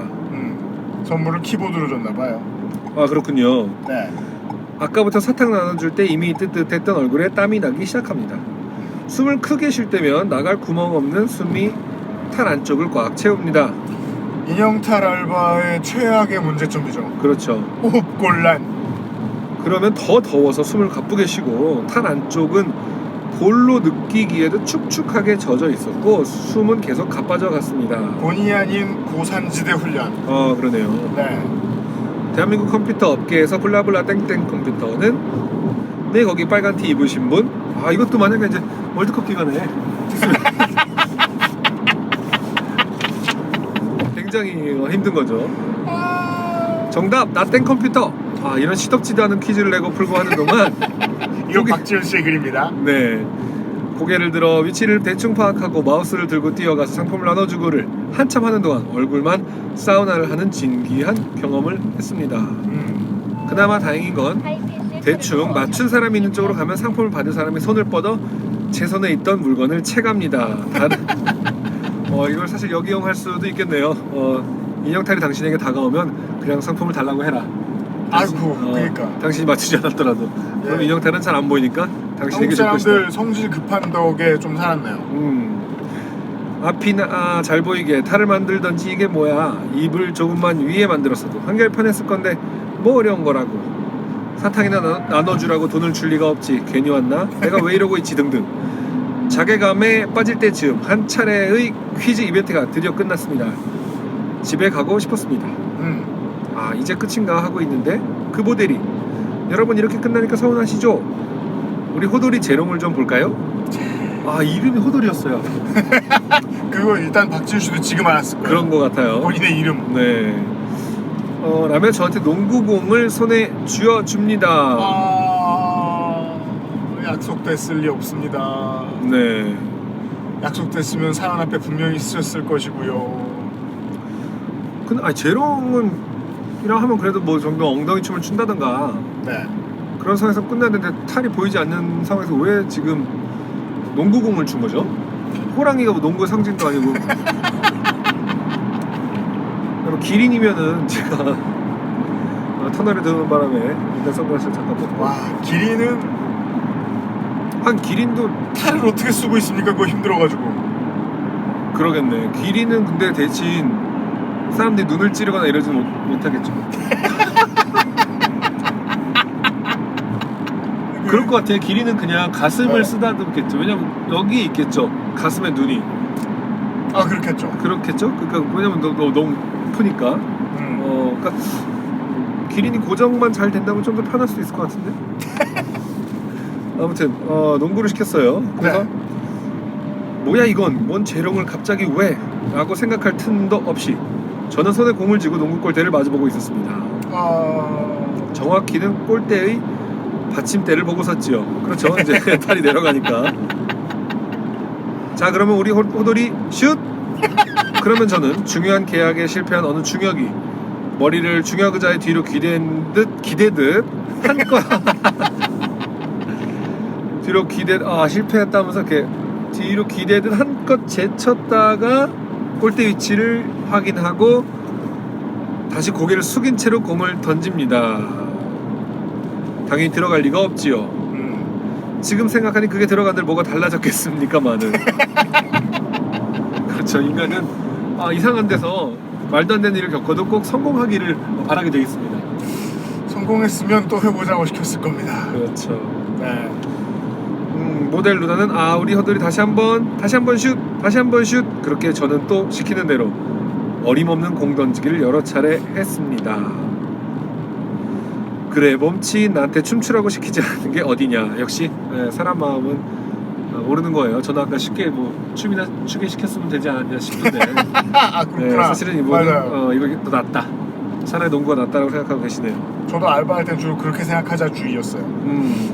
선물을 키보드로 줬나봐요. 아, 그렇군요. 네. 아까부터 사탕 나눠줄 때 이미 뜨뜻했던 얼굴에 땀이 나기 시작합니다. 숨을 크게 쉴 때면 나갈 구멍 없는 숨이 탈 안쪽을 꽉 채웁니다. 인형탈 알바의 최악의 문제점이죠. 그렇죠. 호흡곤란. 그러면 더 더워서 숨을 가쁘게 쉬고 탈 안쪽은 볼로 느끼기에도 축축하게 젖어 있었고 숨은 계속 가빠져 갔습니다. 본의 아닌 고산지대 훈련. 그러네요. 네. 대한민국 컴퓨터 업계에서 블라블라 땡땡 컴퓨터는 네, 거기 빨간 티 입으신 분. 아, 이것도 만약에 이제 월드컵 기간에 굉장히 힘든 거죠. 정답 나땡 컴퓨터. 아, 이런 시덥지도 않은 퀴즈를 내고 풀고 하는 동안 이거 박지현 씨의 글입니다. 네, 고개를 들어 위치를 대충 파악하고 마우스를 들고 뛰어가서 상품을 나눠주고를 한참 하는 동안 얼굴만 사우나를 하는 진기한 경험을 했습니다. 그나마 다행인 건 대충 맞춘 사람이 있는 쪽으로 가면 상품을 받을 사람이 손을 뻗어 제 손에 있던 물건을 채갑니다. 이걸 사실 역이용할 수도 있겠네요. 인형탈이 당신에게 다가오면 그냥 상품을 달라고 해라. 아이고, 그러니까. 당신이 맞추지 않았더라도. 그럼 예. 인형탈은 잘 안 보이니까 당신에게 한국 줄 것이다. 사람들 성질 급한 덕에 좀 살았네요. 앞이나 잘 보이게 탈을 만들던지 이게 뭐야. 입을 조금만 위에 만들었어도 한결 편했을 건데 뭐 어려운 거라고. 사탕이나 나눠주라고 돈을 줄 리가 없지. 괜히 왔나? 내가 왜 이러고 있지 등등. 자괴감에 빠질 때쯤 한 차례의 퀴즈 이벤트가 드디어 끝났습니다. 집에 가고 싶었습니다. 아, 이제 끝인가 하고 있는데 그 모델이 여러분 이렇게 끝나니까 서운하시죠? 우리 호돌이 재롱을 좀 볼까요? 아, 이름이 호돌이였어요. 그거 일단 박지현 씨도 지금 알았을 거예요. 그런 것 같아요. 본인의 이름. 네. 라며 저한테 농구공을 손에 쥐어줍니다. 약속됐을 리 없습니다. 네. 약속됐으면 사연 앞에 분명히 쓰셨을 것이고요. 근데 재롱은 이라 하면 그래도 뭐 정도 엉덩이 춤을 춘다던가 네. 그런 상황에서 끝나야 되는데 탈이 보이지 않는 상황에서 왜 지금 농구공을 준 거죠? 호랑이가 뭐 농구의 상징도 아니고. 기린이면은 제가 터널에 드는 바람에 일단 선글라스를 잠깐 벗고. 와, 기린은 한 기린도 탈을 어떻게 쓰고 있습니까? 그거 힘들어가지고. 그러겠네. 기린은 근데 대신 사람들이 눈을 찌르거나 이러지는 못하겠죠. 그럴 것 같아요. 기린은 그냥 가슴을 쓰다듬겠죠. 왜냐면 여기 있겠죠. 가슴에 눈이. 아, 그렇겠죠. 그렇겠죠. 그러니까 왜냐면 너무 크니까. 그러니까 기린이 고정만 잘 된다면 좀 더 편할 수 있을 것 같은데. 아무튼 농구를 시켰어요. 그래서 네. 뭐야 이건 뭔 재롱을 갑자기 왜? 라고 생각할 틈도 없이 저는 손에 공을 쥐고 농구 골대를 마주보고 있었습니다. 정확히는 골대의 받침대를 보고 섰지요. 그렇죠. 이제 탈이 내려가니까. 자, 그러면 우리 호돌이 슛! 그러면 저는 중요한 계약에 실패한 어느 중역이 머리를 중역 의자의 뒤로 기대듯 한껏 뒤로 실패했다면서 이렇게 뒤로 기대듯 한껏 제쳤다가 골대 위치를 확인하고 다시 고개를 숙인 채로 공을 던집니다. 당연히 들어갈 리가 없지요. 지금 생각하니 그게 들어간들 뭐가 달라졌겠습니까마는. 그렇죠. 인간은 이상한 데서 말도 안 되는 일을 겪어도 꼭 성공하기를 바라게 되어 있습니다. 성공했으면 또 해보자고 시켰을 겁니다. 그렇죠. 네. 모델 누나는 우리 허들이 다시 한번 슛 그렇게 저는 또 시키는 대로 어림없는 공 던지기를 여러 차례 했습니다. 그래 몸치 나한테 춤추라고 시키지 않는 게 어디냐. 역시 사람 마음은 모르는 거예요. 저는 아까 쉽게 뭐 춤이나 추게 시켰으면 되지 않았냐 싶은데 그렇구나. 사실은 이거는 맞아요. 이거 더 낫다. 차라리 농구가 낫다라고 생각하고 계시네요. 저도 알바할 땐 주로 그렇게 생각하자 주의였어요.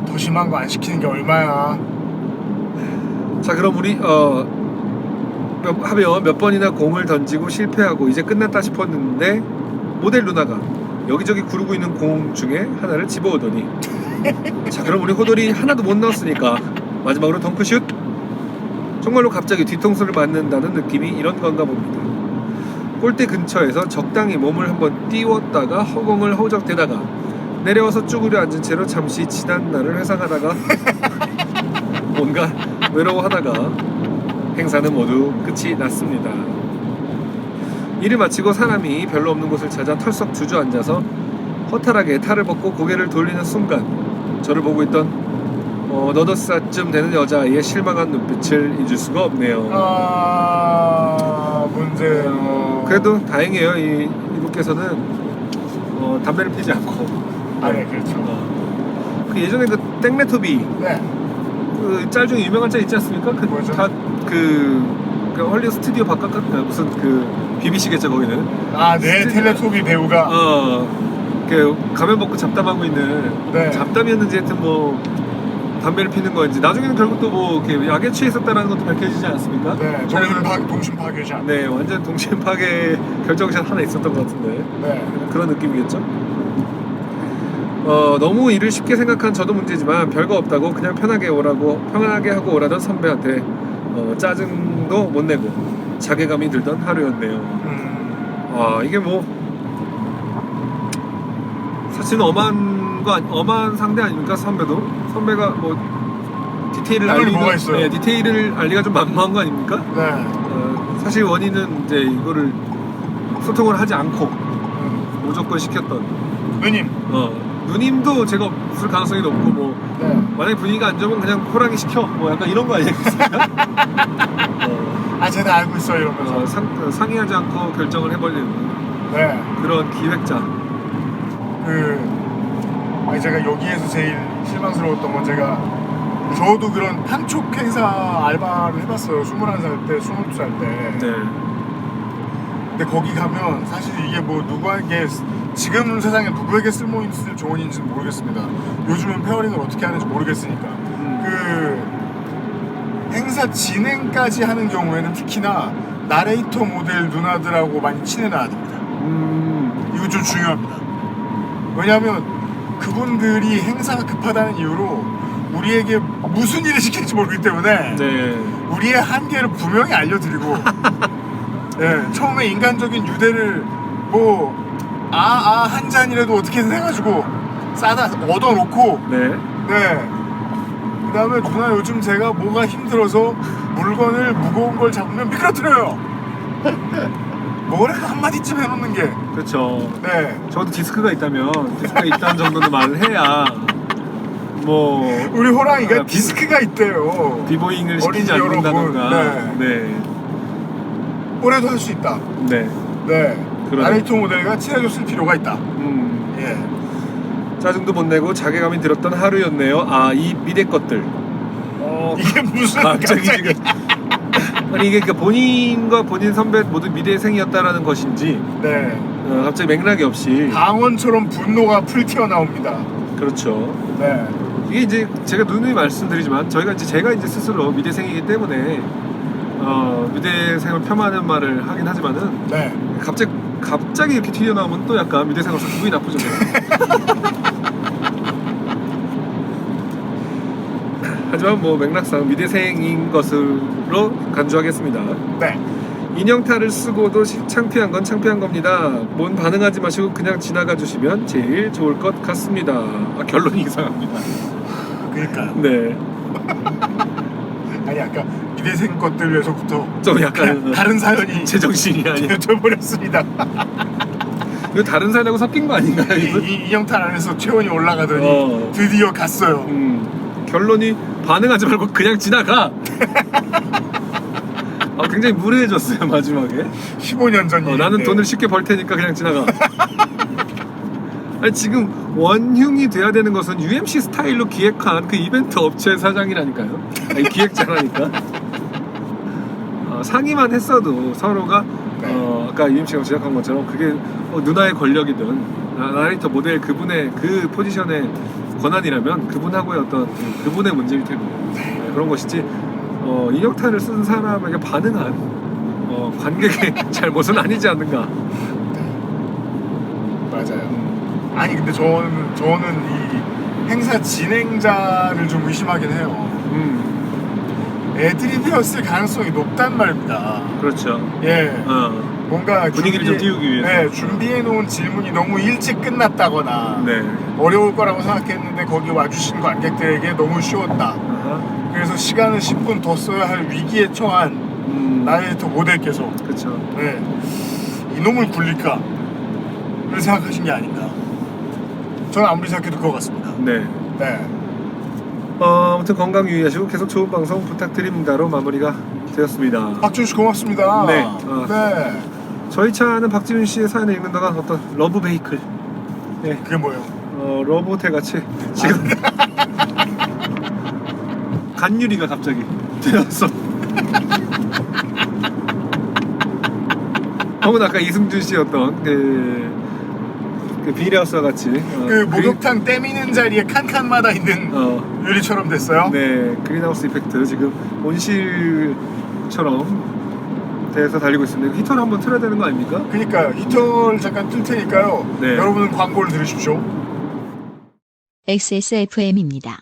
더 심한 거 안 시키는 게 얼마야. 자 그럼 우리 하며 몇 번이나 공을 던지고 실패하고 이제 끝났다 싶었는데 모델 누나가 여기저기 구르고 있는 공 중에 하나를 집어오더니 자 그럼 우리 호돌이 하나도 못 넣었으니까 마지막으로 덩크슛. 정말로 갑자기 뒤통수를 맞는다는 느낌이 이런 건가 봅니다. 골대 근처에서 적당히 몸을 한번 띄웠다가 허공을 허우적대다가 내려와서 쭈그려 앉은 채로 잠시 지난 날을 회상하다가 뭔가 외로워하다가 행사는 모두 끝이 났습니다. 일을 마치고 사람이 별로 없는 곳을 찾아 털썩 주저앉아서 허탈하게 탈을 벗고 고개를 돌리는 순간 저를 보고 있던 너더스쯤 되는 여자아이의 실망한 눈빛을 잊을 수가 없네요. 문제요. 그래도 다행이에요. 이분께서는 담배를 피지 않고. 네, 그렇죠. 그 예전에 그 땡레토비 네. 그 짤 중에 유명한 짤 있지 않습니까? 뭐죠? 그 헐리우드 스튜디오 바깥 무슨 그 BBC겠죠 거기는. 네, 텔레토비 배우가. 그 가면 벗고 잡담하고 있는. 네. 잡담이었는지 하여튼 뭐 담배를 피는 건지 나중에는 결국 또 뭐 약에 취했었다는 것도 밝혀지지 않았습니까? 네, 동심 파괴자. 네, 완전 동심 파괴 결정샷 하나 있었던 것 같은데. 네. 그런 느낌이겠죠? 너무 일을 쉽게 생각한 저도 문제지만 별거 없다고 그냥 편하게 하고 오라던 선배한테 짜증도 못 내고 자괴감이 들던 하루였네요. 이게 뭐 사실은 엄한 상대 아닙니까? 선배가 뭐 디테일을 뭐가 있어요? 네, 디테일을 알리가 좀 만만한 거 아닙니까? 네. 사실 원인은 이제 이거를 소통을 하지 않고 무조건 시켰던 누님. 누님도 제가 없을 가능성이 높고 뭐 네. 만약에 분위기가 안 좋으면 그냥 호랑이 시켜 뭐 약간 이런 거 아니겠습니까? 제가 알고 있어요 이러면서. 상의하지 않고 결정을 해버리는 네. 그런 기획자. 제가 여기에서 제일 실망스러웠던 건 저도 그런 판촉 행사 알바를 해봤어요. 21살 때, 22살 때. 네. 근데 거기 가면 사실 이게 뭐 누구에게 지금 세상에 누구에게 쓸모 있을 조언인지는 모르겠습니다. 요즘엔 페어링을 어떻게 하는지 모르겠으니까. 행사 진행까지 하는 경우에는 특히나 나레이터 모델 누나들하고 많이 친해놔야 됩니다. 이거 좀 중요합니다. 왜냐하면 그분들이 행사가 급하다는 이유로 우리에게 무슨 일을 시킬지 모르기 때문에 네. 우리의 한계를 분명히 알려드리고 처음에 인간적인 유대를 한 잔이라도 어떻게든 해가지고 싸다 얻어놓고 네. 그 다음에 누나 요즘 제가 뭐가 힘들어서 물건을 무거운 걸 잡으면 미끄러뜨려요. 뭐래도 한마디쯤 해놓는 게. 그렇죠. 네. 저도 디스크가 있다는 정도는 말을 해야 뭐 우리 호랑이가 디스크가 있대요. 비보잉을 시키지 어린이 여러분. 않는다던가. 네. 뭐래도 할 수 있다. 네. 네. 그러네. 나레이터 모델과 친해졌을 필요가 있다. 예. 짜증도 못 내고 자괴감이 들었던 하루였네요. 이 미래 것들. 이게 무슨 갑자기 지금 아니 이게 본인과 본인 선배 모두 미래생이었다라는 것인지 네. 갑자기 맥락이 없이 방언처럼 분노가 풀 튀어나옵니다. 그렇죠. 네. 이게 이제 제가 누누이 말씀드리지만 제가 이제 스스로 미래생이기 때문에 미대생을 폄하하는 말을 하긴 하지만은 네. 갑자기 이렇게 튀어나오면 또 약간 미대생으로서 기분이 나쁘죠. 하지만 뭐 맥락상 미대생인 것으로 간주하겠습니다. 네. 인형탈을 쓰고도 창피한 건 창피한 겁니다. 뭔 반응하지 마시고 그냥 지나가 주시면 제일 좋을 것 같습니다. 결론이 이상합니다. 그러니까요. 네. 아니 아까 미대생 것들에서부터 좀 약간 다른 사연이 제정신이 아니야. 여쭤버렸습니다. 이거 다른 사람하고 섞인 거 아닌가요? 이거? 이 인형탈 안에서 체온이 올라가더니 드디어 갔어요. 결론이 반응하지 말고 그냥 지나가. 굉장히 무례해졌어요 마지막에. 15년 전 일인데. 나는 돈을 쉽게 벌 테니까 그냥 지나가. 아니 지금 원흉이 돼야 되는 것은 UMC 스타일로 기획한 그 이벤트 업체 사장이라니까요. 아니 기획자라니까. 상의만 했어도 서로가 아까 UMC가 지적한 것처럼 그게 누나의 권력이든 나레이터 모델 그분의 그 포지션의 권한이라면 그분하고의 어떤 그분의 문제일 테고 그런 것이지 인형탈을 쓴 사람에게 반응한 관객의 잘못은 아니지 않는가. 맞아요. 아니 근데 저는 이 행사 진행자를 좀 의심하긴 해요. 애드립이었을 가능성이 높단 말입니다. 그렇죠. 예. 뭔가 분위기를 좀 띄우기 위해서. 네, 준비해 놓은 질문이 너무 일찍 끝났다거나 네. 어려울 거라고 생각했는데 거기 와주신 관객들에게 너무 쉬웠다. 그래서 시간을 10분 더 써야 할 위기에 처한 나레이터 모델께서 그렇죠. 네, 이놈을 굴릴까를 생각하신 게 아닌가. 저는 아무리 생각해도 그거 같습니다. 네. 네. 아무튼 건강 유의하시고 계속 좋은 방송 부탁드립니다로 마무리가 되었습니다. 박준씨 고맙습니다. 네. 네. 저희 차는 박지훈 씨의 사연을 읽는 동안 어떤 러브 베이클, 네. 그게 뭐예요? 러브 호텔 같이 지금 간유리가 갑자기 되었어. 혹은 아까 이승준 씨 어떤 그 비리하우스와 같이 그 목욕탕 때미는 자리에 칸칸마다 있는 유리처럼 됐어요? 네, 그린하우스 이펙트 지금 온실처럼 돼서 달리고 있습니다. 히터를 한번 틀어야 되는 거 아닙니까? 그러니까요. 히터를 잠깐 틀 테니까요. 네. 여러분은 광고를 들으십시오. XSFM입니다.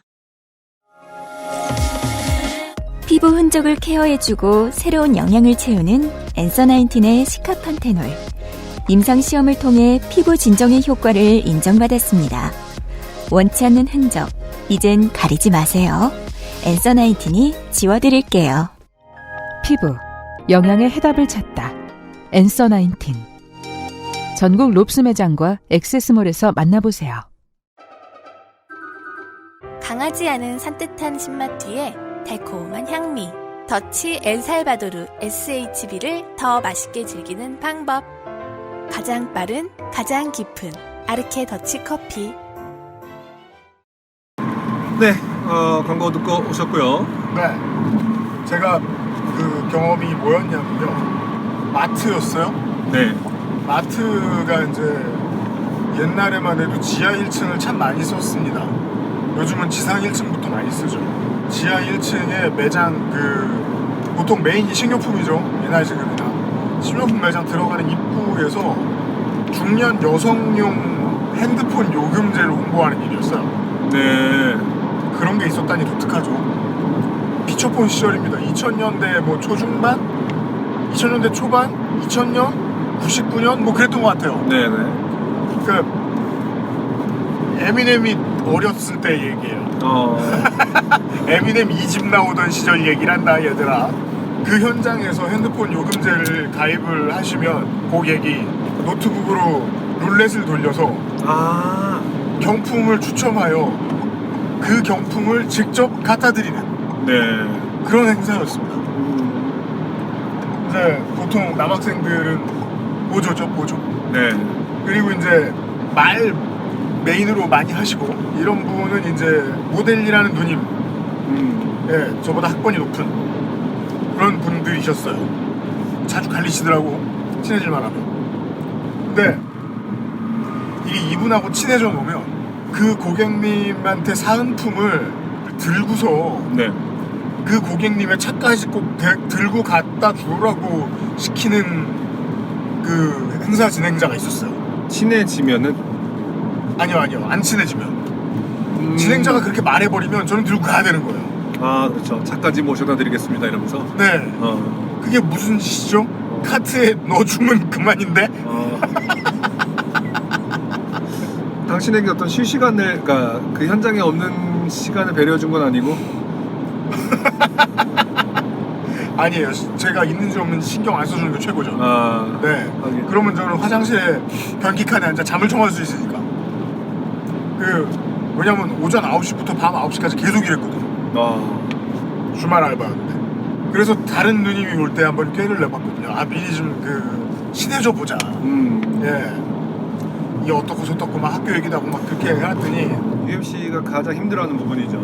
피부 흔적을 케어해주고 새로운 영양을 채우는 엔서19의 시카판테놀. 임상시험을 통해 피부 진정의 효과를 인정받았습니다. 원치 않는 흔적, 이젠 가리지 마세요. 엔서19이 지워드릴게요. 피부, 영양의 해답을 찾다. 앤서 19. 전국 롭스 매장과 액세스몰에서 만나보세요. 강하지 않은 산뜻한 신맛 뒤에 달콤한 향미. 더치 엘살바도르 SHB를 더 맛있게 즐기는 방법. 가장 빠른, 가장 깊은 아르케 더치 커피. 네, 광고 듣고 오셨고요. 네. 제가 그 경험이 뭐였냐면요. 마트였어요. 네. 마트가 이제 옛날에만 해도 지하 1층을 참 많이 썼습니다. 요즘은 지상 1층부터 많이 쓰죠. 지하 1층에 매장 보통 메인이 식료품이죠. 옛날 지금이나. 식료품 매장 들어가는 입구에서 중년 여성용 핸드폰 요금제를 홍보하는 일이었어요. 네. 그런 게 있었다니 독특하죠. 피처폰 시절입니다. 2000년대 뭐 초중반? 2000년대 초반? 2000년? 99년? 뭐 그랬던 것 같아요. 네네. 그 에미넴이 어렸을 때 얘기예요. 에미넴 2집 나오던 시절 얘기를 한다 얘들아. 그 현장에서 핸드폰 요금제를 가입을 하시면 그 얘기 노트북으로 룰렛을 돌려서 경품을 추첨하여 그 경품을 직접 갖다 드리는 그런 행사였습니다. 이제 보통 남학생들은 보조죠, 보조. 네. 그리고 이제 말 메인으로 많이 하시고 이런 분은 이제 모델이라는 누님, 예, 저보다 학번이 높은 그런 분들이셨어요. 자주 갈리시더라고, 친해질만 하면. 근데 이게 이분하고 친해져 놓으면 그 고객님한테 사은품을 들고서 그 고객님의 차까지 꼭 들고 갖다 주라고 시키는 그 행사 진행자가 있었어요. 친해지면은 아니요 안 친해지면 진행자가 그렇게 말해버리면 저는 들고 가야 되는 거예요. 아 그렇죠. 차까지 모셔다 드리겠습니다 이러면서. 네. 그게 무슨 짓이죠? 카트에 넣어주면 그만인데? 당신에게 어떤 쉴 시간을, 그러니까 그 현장에 없는 시간을 배려해 준 건 아니고. 아니에요. 제가 있는지 없는지 신경 안 써주는 게 최고죠. 네. 하긴. 그러면 저는 화장실에 변기칸에 앉아 잠을 청할 수 있으니까. 왜냐면 오전 9시부터 밤 9시까지 계속 일했거든요. 주말 알바였는데. 그래서 다른 누님이 올 때 한번 꾀를 내봤거든요. 미리 좀 친해져 보자. 예. 이 어떻고 저떻고 막 학교 얘기도 하고 막 그렇게 해놨더니 UMC가 가장 힘들어하는 부분이죠.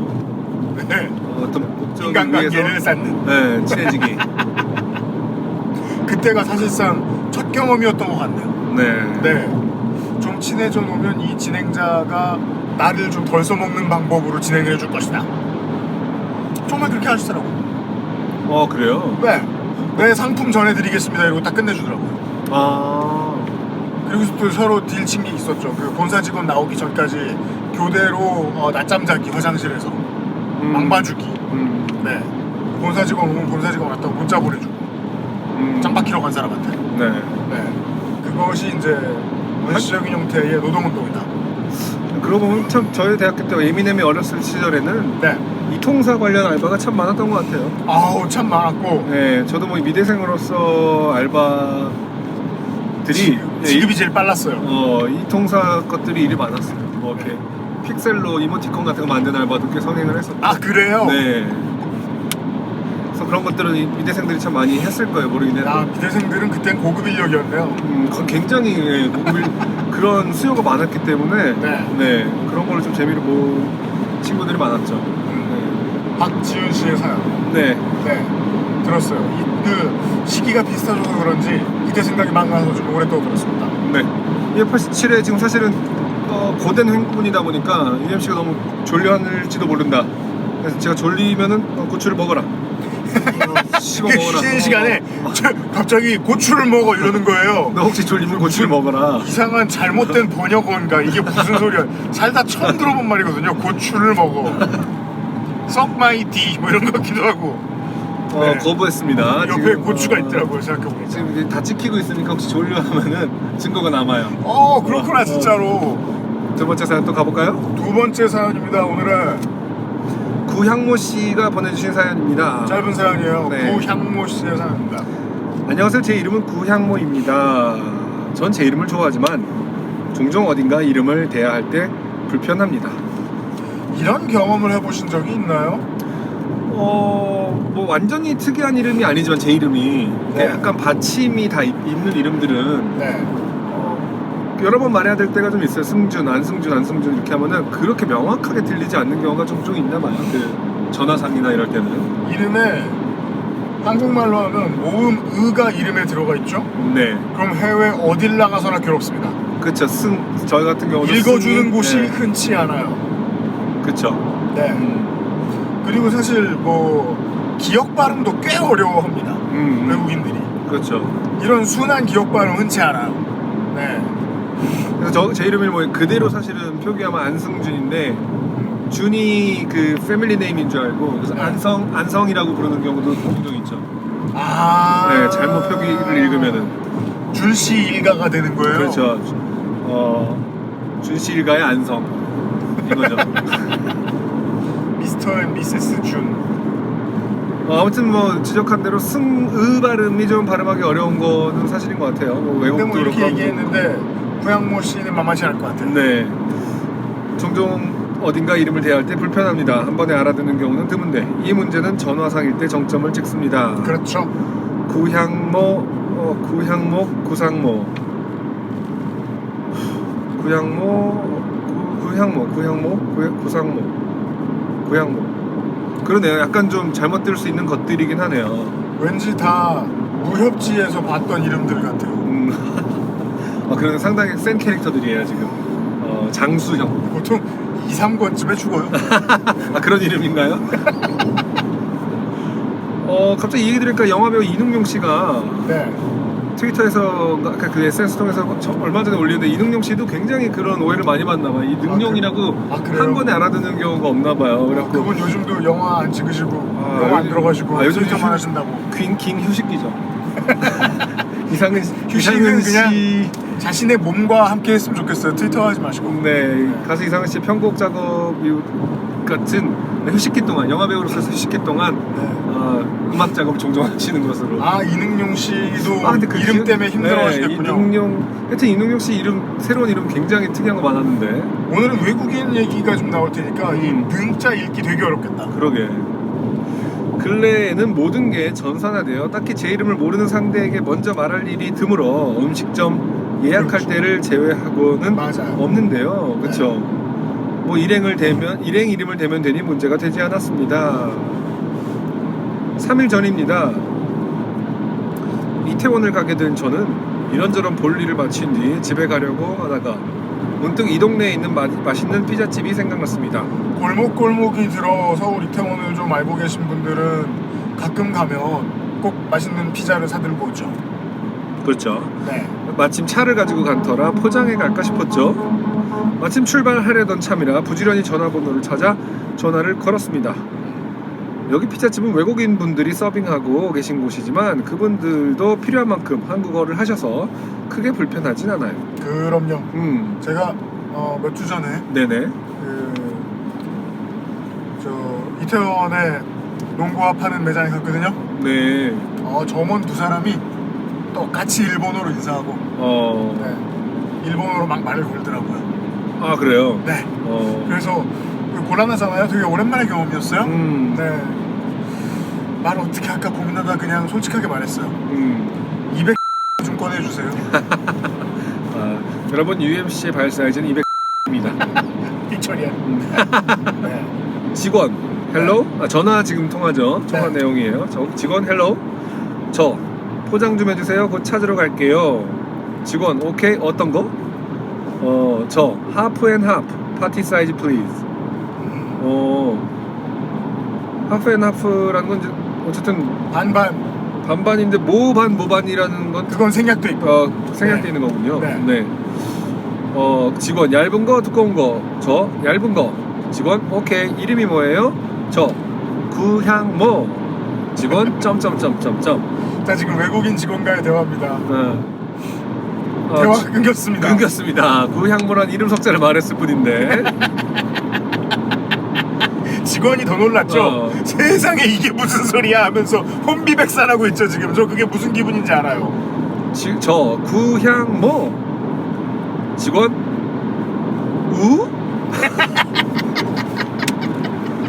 네. 어떤 목적을 인간관계를 위해서 쌓는. 네, 친해지기. 그때가 사실상 첫 경험이었던 것 같네요. 네. 네. 좀 친해져 놓으면 이 진행자가 나를 좀 덜 써먹는 방법으로 진행을 해줄 것이다. 정말 그렇게 하시더라고요. 그래요? 네, 상품 전해드리겠습니다 이러고 딱 끝내주더라고요. 그리고 또 서로 딜친 게 있었죠. 그 본사 직원 나오기 전까지 교대로 낮잠 자기 화장실에서 망봐주기. 네. 본사 직원 오면 본사 직원 왔다고 문자 보내주고 짱 박히러 간 사람한테. 네. 그것이 이제 원시적인 형태의 노동운동이다. 그러고 보면 참 저희 대학교 때 에미넴이 어렸을 시절에는 네. 이통사 관련 알바가 참 많았던 것 같아요. 아우 참 많았고. 네, 저도 뭐 미대생으로서 알바들이 지급이 제일 빨랐어요. 이통사 것들이 일이 많았어요. 뭐 이렇게 픽셀로 이모티콘 같은 거 만드는 알바도 꽤 성행을 했었고. 그래요? 네. 그래서 그런 것들은 이 미대생들이 참 많이 했을 거예요. 모르긴 했는데. 미대생들은 그땐 고급 인력이었네요. 굉장히 그런 수요가 많았기 때문에 네. 그런 걸로 좀 재미를 본 친구들이 많았죠. 박지훈 씨의 사연. 네. 들었어요. 시기가 비슷해져서 그런지 그때 생각이 막 나서 좀 오랫동안 들었습니다. 네. 287에 지금 사실은 고된 행군이다 보니까 UMC가 너무 졸려할지도 모른다. 그래서 제가 졸리면은 고추를 먹어라. 씹어 그 먹어라. 쉬는 시간에 갑자기 고추를 먹어 이러는 거예요. 너 혹시 졸리면 고추를 먹어라. 이상한 잘못된 번역어인가 이게 무슨 소리야. 살다 처음 들어본 말이거든요. 고추를 먹어. Suck my D 뭐 이런 거 같기도 하고. 거부했습니다. 옆에 지금, 고추가 있더라고요. 생각해보니까. 지금 이게 다 찍히고 있으니까 혹시 졸려하면은 증거가 남아요. 그렇구나 진짜로. 두 번째 사연 또 가볼까요? 두 번째 사연입니다. 오늘은 구향모 씨가 보내주신 사연입니다. 짧은 사연이에요. 네. 구향모 씨의 사연입니다. 안녕하세요. 제 이름은 구향모입니다. 전 제 이름을 좋아하지만 종종 어딘가 이름을 대야 할 때 불편합니다. 이런 경험을 해보신 적이 있나요? 뭐 완전히 특이한 이름이 아니지만 제 이름이 약간 받침이 다 있는 이름들은 여러 번 말해야 될 때가 좀 있어요. 승준, 안승준 이렇게 하면은 그렇게 명확하게 들리지 않는 경우가 종종 있나 봐요. 전화상이나 이럴 때는. 이름에 한국말로 하면 모음 의가 이름에 들어가 있죠? 네. 그럼 해외 어딜 나가서나 괴롭습니다. 그쵸. 저희 같은 경우는 읽어주는 곳이 흔치 않아요. 그쵸. 네. 그리고 사실 기억 발음도 꽤 어려워합니다. 외국인들이. 그렇죠. 이런 순한 기억 발음 흔치 않아요. 네. 그래서 제 이름을 그대로 사실은 표기하면 안승준인데 준이 그 패밀리 네임인 줄 알고 그래서 안성이라고 부르는 경우도 종종 있죠. 네, 잘못 표기를 읽으면은 준씨 일가가 되는 거예요. 그렇죠. 준씨 일가의 안성 이거죠. 미스터 앤 미세스 준. 아무튼 지적한 대로 승의 발음이 좀 발음하기 어려운 거는 사실인 것 같아요. 외국도 이렇게 그렇고. 얘기했는데 구향모 씨는 만만치 않을 것 같아요. 네. 종종 어딘가 이름을 대할 때 불편합니다. 한 번에 알아듣는 경우는 드문데 이 문제는 전화상일 때 정점을 찍습니다. 그렇죠. 구향모, 구상모, 구향모. 그러네요. 약간 좀 잘못 들을 수 있는 것들이긴 하네요. 왠지 다 무협지에서 봤던 이름들 같아요. 그런 상당히 센 캐릭터들이에요 지금. 장수형. 보통 2, 3권쯤에 죽어요. 그런 이름인가요? 갑자기 얘기 들으니까 영화배우 이능용 씨가 네. 트위터에서 그 SNS 통해서 얼마 전에 올리는데 이능용 씨도 굉장히 그런 오해를 많이 받나 봐요. 이 능용이라고 그래요? 한 번에 알아듣는 경우가 없나 봐요. 그래갖고 그분 요즘도 영화 안 찍으시고 영화 안 들어가시고 요즘 트위터만 하신다고. 긴 휴식기죠. 이상은 휴식은 그냥 씨 자신의 몸과 함께 했으면 좋겠어요. 트위터 하지 마시고. 네, 가수 이상은 씨 편곡 작업 같은 휴식기 동안 영화배우로서 휴식기 동안 음악 작업을 종종 하시는 것으로. 이능용 씨도 근데 그 이름 때문에 힘들어하시겠군요. 하여튼 이능용 씨 이름 새로운 이름 굉장히 특이한 거 많았는데 오늘은 외국인 얘기가 좀 나올 테니까 이 음. 능자 읽기 되게 어렵겠다. 그러게. 근래에는 모든 게 전산화되어 딱히 제 이름을 모르는 상대에게 먼저 말할 일이 드물어 음식점 예약할 그렇죠. 때를 제외하고는 맞아요. 없는데요. 그렇죠. 뭐 일행 이름을 대면 되니 문제가 되지 않았습니다. 3일 전입니다. 이태원을 가게 된 저는 이런저런 볼일을 마친 뒤 집에 가려고 하다가 문득 이 동네에 있는 맛있는 피자집이 생각났습니다. 골목골목이 들어 서울 이태원을 좀 알고 계신 분들은 가끔 가면 꼭 맛있는 피자를 사들고 오죠. 그렇죠. 네. 마침 차를 가지고 간 터라 포장해 갈까 싶었죠. 마침 출발하려던 참이라 부지런히 전화번호를 찾아 전화를 걸었습니다. 여기 피자집은 외국인 분들이 서빙하고 계신 곳이지만 그분들도 필요한 만큼 한국어를 하셔서 크게 불편하진 않아요. 그럼요. 제가 몇 주 전에 네네. 이태원에 농구화 파는 매장에 갔거든요. 네. 점원 두 사람이 똑같이 일본어로 인사하고 네. 일본어로 막 말을 걸더라고요. 아 그래요? 네. 그래서 곤란하잖아요. 되게 오랜만의 경험이었어요. 네. 말 어떻게 할까 고민하다 그냥 솔직하게 말했어요. 200 좀 꺼내주세요. 여러분 UMC의 발 사이즈는 200입니다. 픽처리야. 네. 직원 헬로 전화 지금 통화죠. 통화 네. 내용이에요. 직원 헬로 저 포장 좀 해주세요. 곧 찾으러 갈게요. 직원 오케이 어떤 거? 저 하프 앤 하프 파티 사이즈 플리즈. 하프 앤 하프라는 건 이제 어쨌든 반반인데 모반이라는 건 그건 생략돼 있고 생략돼 네. 있는 거군요. 네. 네. 직원 얇은 거 두꺼운 거 저 얇은 거 직원 오케이 이름이 뭐예요? 저 구향모 직원 점점점점점. 자 지금 외국인 직원과의 대화입니다. 대화가 끊겼습니다. 끊겼습니다. 구향모란 이름 석자를 말했을 뿐인데 직원이 더 놀랐죠. 세상에 이게 무슨 소리야 하면서 혼비백산하고 있죠 지금. 저 그게 무슨 기분인지 알아요. 저 구향모 직원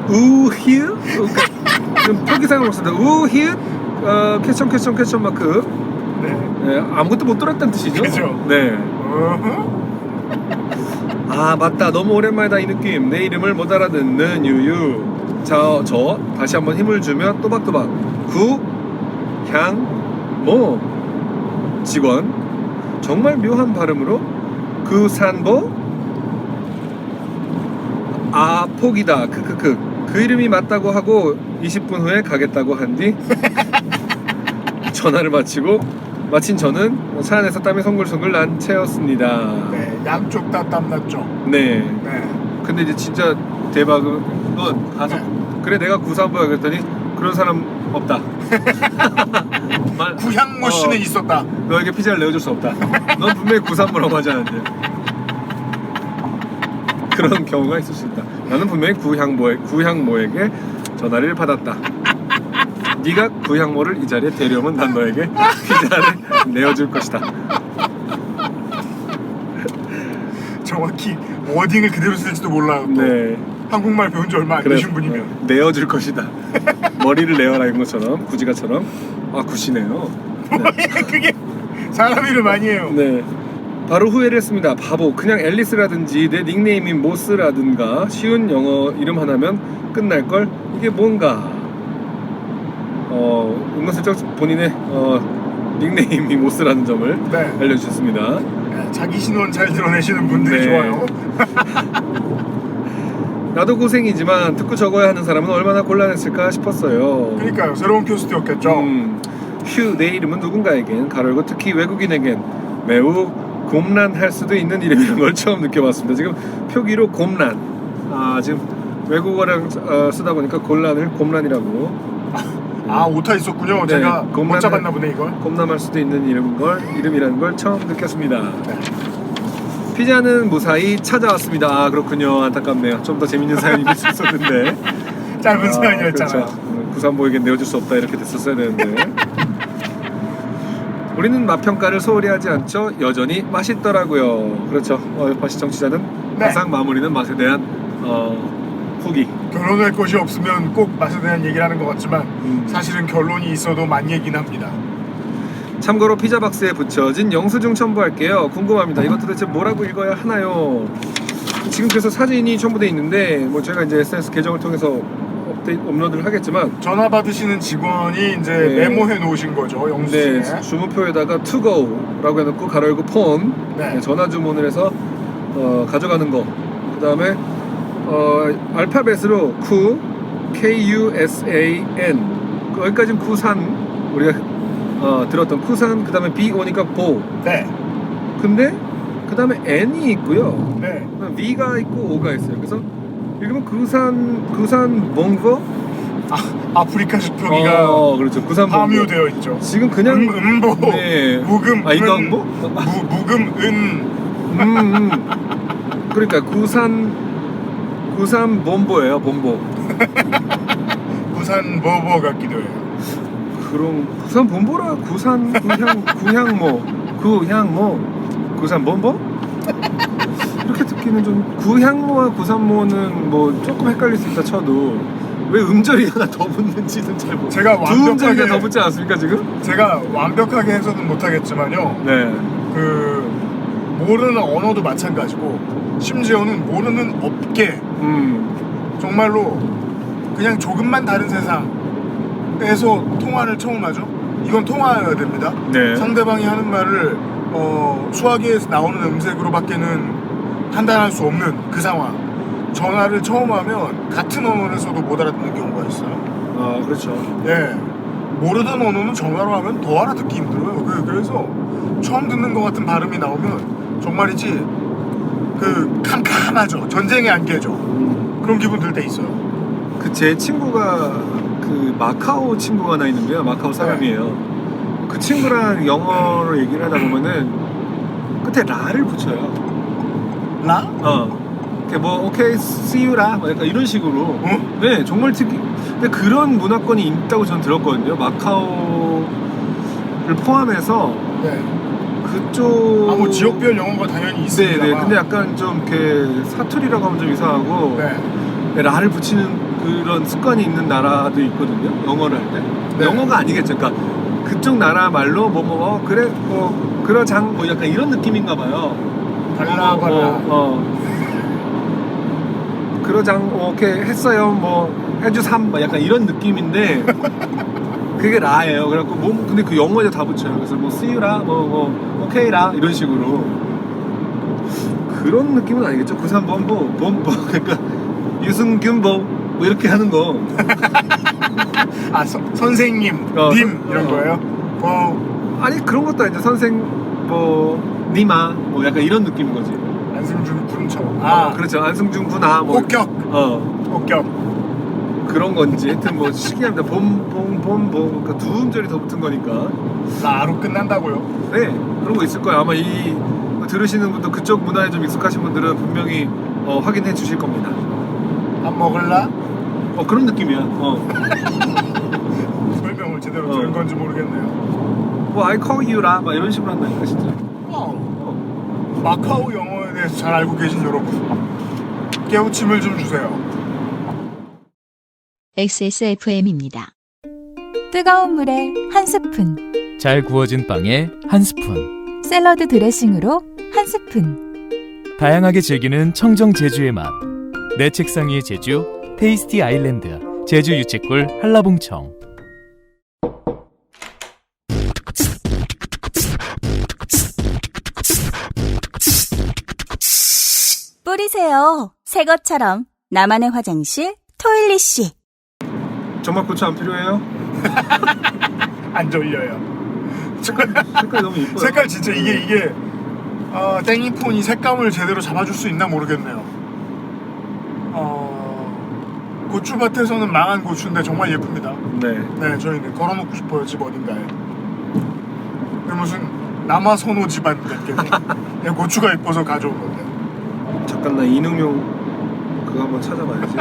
우히읗 좀 표기상으로 쓴다. 우히읗 퀘션 마크. 네, 아무것도 못 들었다는 뜻이죠. 그죠. 네. 아 맞다 너무 오랜만이다 이 느낌. 내 이름을 못 알아듣는 유유. 저 다시 한번 힘을 주며 또박또박 구향모 직원 정말 묘한 발음으로 구산보 포기다 크크크. 그 이름이 맞다고 하고 20분 후에 가겠다고 한 뒤 전화를 마친 저는 차 안에서 땀이 송글송글 난 채였습니다. 네, 양쪽 다 땀났죠. 네. 네. 근데 이제 진짜 대박은 건 가서 그래 내가 구산보야 그랬더니 그런 사람 없다. 구향모 씨는 있었다. 너에게 피자를 내어줄 수 없다. 넌 분명히 구산보라고 하지 않았냐. 그런 경우가 있을 수 있다. 나는 분명히 구향모에게 전화를 받았다. 네가 구향모를 이 자리에 데려오면 난 너에게 피자를 내어줄 것이다. 정확히 워딩을 그대로 쓸지도 몰라요. 네. 한국말 배운 지 얼마 안 되신 분이면 내어줄 것이다. 머리를 내어라 이런 것처럼 구지가처럼 구시네요. 네. 그게 사람 이름 아니에요. 네. 바로 후회를 했습니다. 바보. 그냥 앨리스라든지 내 닉네임인 모스라든가 쉬운 영어 이름 하나면 끝날걸? 이게 뭔가 은근슬쩍 본인의 닉네임이 모스라는 점을 네. 알려주셨습니다. 자기 신원 잘 드러내시는 분들이 네. 좋아요. 나도 고생이지만 듣고 적어야 하는 사람은 얼마나 곤란했을까 싶었어요. 그러니까요. 새로운 퀘스트였겠죠. 휴, 내 이름은 누군가에겐 가로열고 특히 외국인에겐 매우 곰란할 수도 있는 이름이라는 걸 처음 느껴봤습니다. 지금 표기로 곰란. 지금 외국어랑 쓰다 보니까 곤란을 곰란이라고. 오타 있었군요. 네, 제가 못 잡았나 보네 이걸. 곰남할 수도 있는 이름이라는 걸 처음 느꼈습니다. 피자는 무사히 찾아왔습니다. 그렇군요. 안타깝네요. 좀 더 재밌는 사연이 있을 수 있었는데. 짧은 사연이었잖아요. 그렇죠. 구산보에겐 내어줄 수 없다 이렇게 됐었어야 되는데. 우리는 맛 평가를 소홀히 하지 않죠. 여전히 맛있더라고요. 그렇죠. 파시 청취자는 네. 항상 마무리는 맛에 대한 후기. 결혼할 것이 없으면 꼭 맛에 대한 얘기를 하는 것 같지만 사실은 결론이 있어도 만 얘기는 합니다. 참고로 피자박스에 붙여진 영수증 첨부할게요. 궁금합니다. 이것 도대체 뭐라고 읽어야 하나요? 지금 그래서 사진이 첨부돼 있는데 뭐 제가 이제 SNS 계정을 통해서 업로드를 하겠지만 전화 받으시는 직원이 이제 네. 메모해 놓으신 거죠, 영수증에. 네, 주문표에다가 to go라고 해놓고 가로 열고 폰 네. 전화 주문을 해서 가져가는 거. 그 다음에 알파벳으로 쿠 K-U-S-A-N 여기까지는 쿠산 우리가 들었던 쿠산. 그 다음에 B 오니까 보. 네. 근데 그 다음에 N이 있고요. 네. V가 있고 O가 있어요. 그래서 읽으면 구산 몽고. 아프리카 수표기가 그렇죠. 구산 몽고. 함유되어 있죠. 지금 그냥 음보. 네. 무금. 이거 은. 뭐? 무금 은. 그러니까 구산 본보예요. 본보. 부산 버버 같기도 해요. 그럼 구산 본보라 구산 구산 본보? 이렇게 듣기는 좀 구향모와 구산모는 뭐 조금 헷갈릴 수 있다 쳐도 왜 음절이 하나 더 붙는지는 잘 모르겠어요. 제가 두 음절이가 완벽하게 더 붙지 않습니까 지금? 제가 완벽하게 해서는 못하겠지만요. 네. 모르는 언어도 마찬가지고 심지어는 모르는 업계 정말로 그냥 조금만 다른 세상에서 통화를 처음 하죠. 이건 통화여야 됩니다. 네. 상대방이 하는 말을 수화기에서 나오는 음색으로밖에는 판단할 수 없는 그 상황. 전화를 처음 하면 같은 언어에서도 못 알아듣는 경우가 있어요. 그렇죠. 예. 모르던 언어는 전화로 하면 더 알아듣기 힘들어요. 그래서 처음 듣는 것 같은 발음이 나오면 정말이지 캄캄하죠. 전쟁의 안개죠. 그런 기분 들 때 있어요. 제 친구가 마카오 친구가 하나 있는데요. 마카오 사람이에요. 그 친구랑 영어로 얘기를 하다 보면은 끝에 라를 붙여요. 라? 뭐 오케이 see you라 뭐 약간 이런 식으로. 네, 정말 근데 그런 문화권이 있다고 저는 들었거든요. 마카오를 포함해서 네. 그쪽 뭐 지역별 영어가 당연히 있습니다. 네. 근데 약간 좀 이렇게 사투리라고 하면 좀 이상하고 네. 라를 붙이는 그런 습관이 있는 나라도 있거든요. 영어를 할 때. 네. 영어가 아니겠죠. 그러니까 그쪽 나라 말로 그래 그러장 뭐 약간 이런 느낌인가 봐요. 발라. 그러장 오케이 했어요. 뭐 해주삼 약간 이런 느낌인데 그게 라예요. 그래갖고 근데 그 영어에 다 붙여요. 그래서 뭐 see you라 뭐 오케이라 이런 식으로 그런 느낌은 아니겠죠. 구산본보 그러니까 유승균보 뭐 이렇게 하는 거. 선생님, 님 이런 거예요? 아니 그런 것도 아니죠. 선생 니마 뭐 약간 이런 느낌인 거지. 안승준 군처럼. 그렇죠. 안승준 군아 합격. 그런 건지 하여튼 뭐 신기합니다. 그러니까 두 음절이 더 붙은 거니까. 라로 끝난다고요? 네, 그런 거 있을 거예요. 아마 들으시는 분도 그쪽 문화에 좀 익숙하신 분들은 분명히 확인해 주실 겁니다. 밥 먹을라? 그런 느낌이야. 설명을 제대로 들은 건지 모르겠네요. 뭐 I call you라 막 이런 식으로 한다니까 진짜. 마카오 영어에 대해서 잘 알고 계신 여러분, 깨우침을 좀 주세요. XSFM입니다. 뜨거운 물에 한 스푼, 잘 구워진 빵에 한 스푼, 샐러드 드레싱으로 한 스푼. 다양하게 즐기는 청정 제주의 맛. 내 책상 위의 제주 테이스티 아일랜드 제주 유채꿀 한라봉청. 뿌리세요. 새 것처럼. 나만의 화장실 토일리씨. 정말 고추 안 필요해요? 안 졸려요. 색깔 너무 이뻐요. 색깔 진짜 이게 땡이폰이 색감을 제대로 잡아줄 수 있나 모르겠네요. 고추밭에서는 망한 고추인데 정말 예쁩니다. 네. 저희는 걸어놓고 싶어요, 집 어딘가에. 무슨 남아선호 집안 같겠네. 그냥 고추가 예뻐서 가져온 건데. 잠깐 나 이능용 그거 한번 찾아봐야지.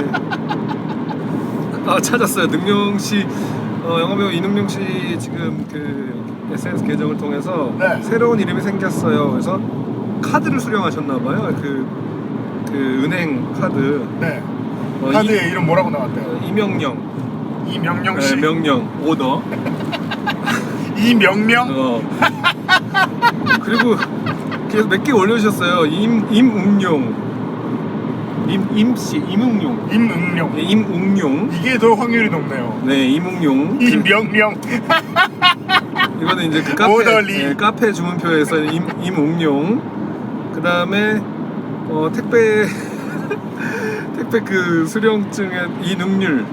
찾았어요. 능용 씨, 영화배우 이능용 씨 지금 그 SNS 계정을 통해서 네. 새로운 이름이 생겼어요. 그래서 카드를 수령하셨나봐요. 그 은행 카드. 네. 카드에 이름 뭐라고 나왔대요? 이명령. 이명령 씨. 네, 명령 오더. 이명명? 그리고 계속 몇 개 올려주셨어요. 임웅용. 임씨, 임웅용. 임응용. 네, 임웅용. 이게 더 확률이 높네요. 네, 임웅용. 이명명. 이거는 이제 그 오더리. 카페, 카페 주문표에서 임웅용. 그 다음에 택배 그 수령증에 이능률.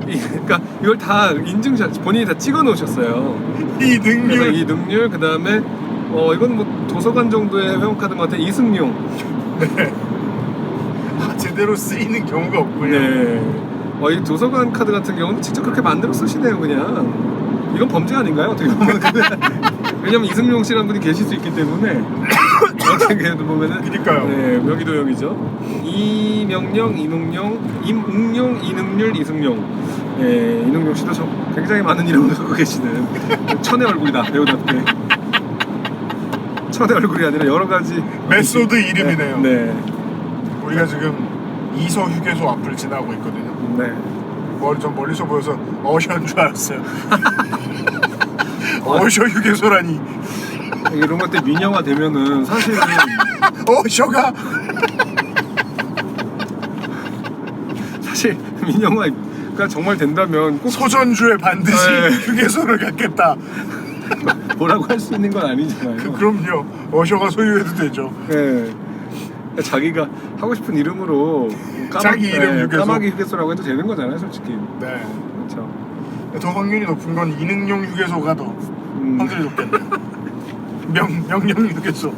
그러니까 이걸 다 인증샷 본인이 다 찍어 놓으셨어요. 그래서 이능률. 이능률, 그 다음에 이건 뭐 도서관 정도의 회원카드인 것 같아. 이승용. 네. 제대로 쓰이는 경우가 없고요. 네. 이 도서관 카드 같은 경우는 직접 그렇게 만들어 쓰시네요, 그냥. 이건 범죄 아닌가요? 어떻게 보면. 왜냐면 이승용 씨라는 분이 계실 수 있기 때문에. 어떻게 보면은. 그니까요. 네, 명의도용이죠. 이명령, 이능용, 임웅용, 이능률, 이승용. 네, 이능용 씨도 굉장히 많은 이름을 갖고 계시는 천의 얼굴이다, 배우답게. 천의 얼굴이 아니라 여러 가지 메소드 이름이네요. 네. 우리가 지금 이서 휴게소 앞을 지나고 있거든요. 네. 좀 멀리서 보여서 어셔인 줄 알았어요. 어셔 휴게소라니. 이런 것들 민영화 되면은 사실은 어셔가 사실 민영화가 정말 된다면 꼭 소전주에 반드시 네. 휴게소를 갖겠다. 뭐라고 할 수 있는 건 아니잖아요. 그럼요. 어셔가 소유해도 되죠. 네. 자기가 하고 싶은 이름으로 자기 이름 휴게소. 까마귀 휴게소라고 해도 되는 거잖아요, 솔직히. 네. 그렇죠. 더 확률이 높은 건 이능용 휴게소가 더 확률이 높겠네요. 명령 휴게소,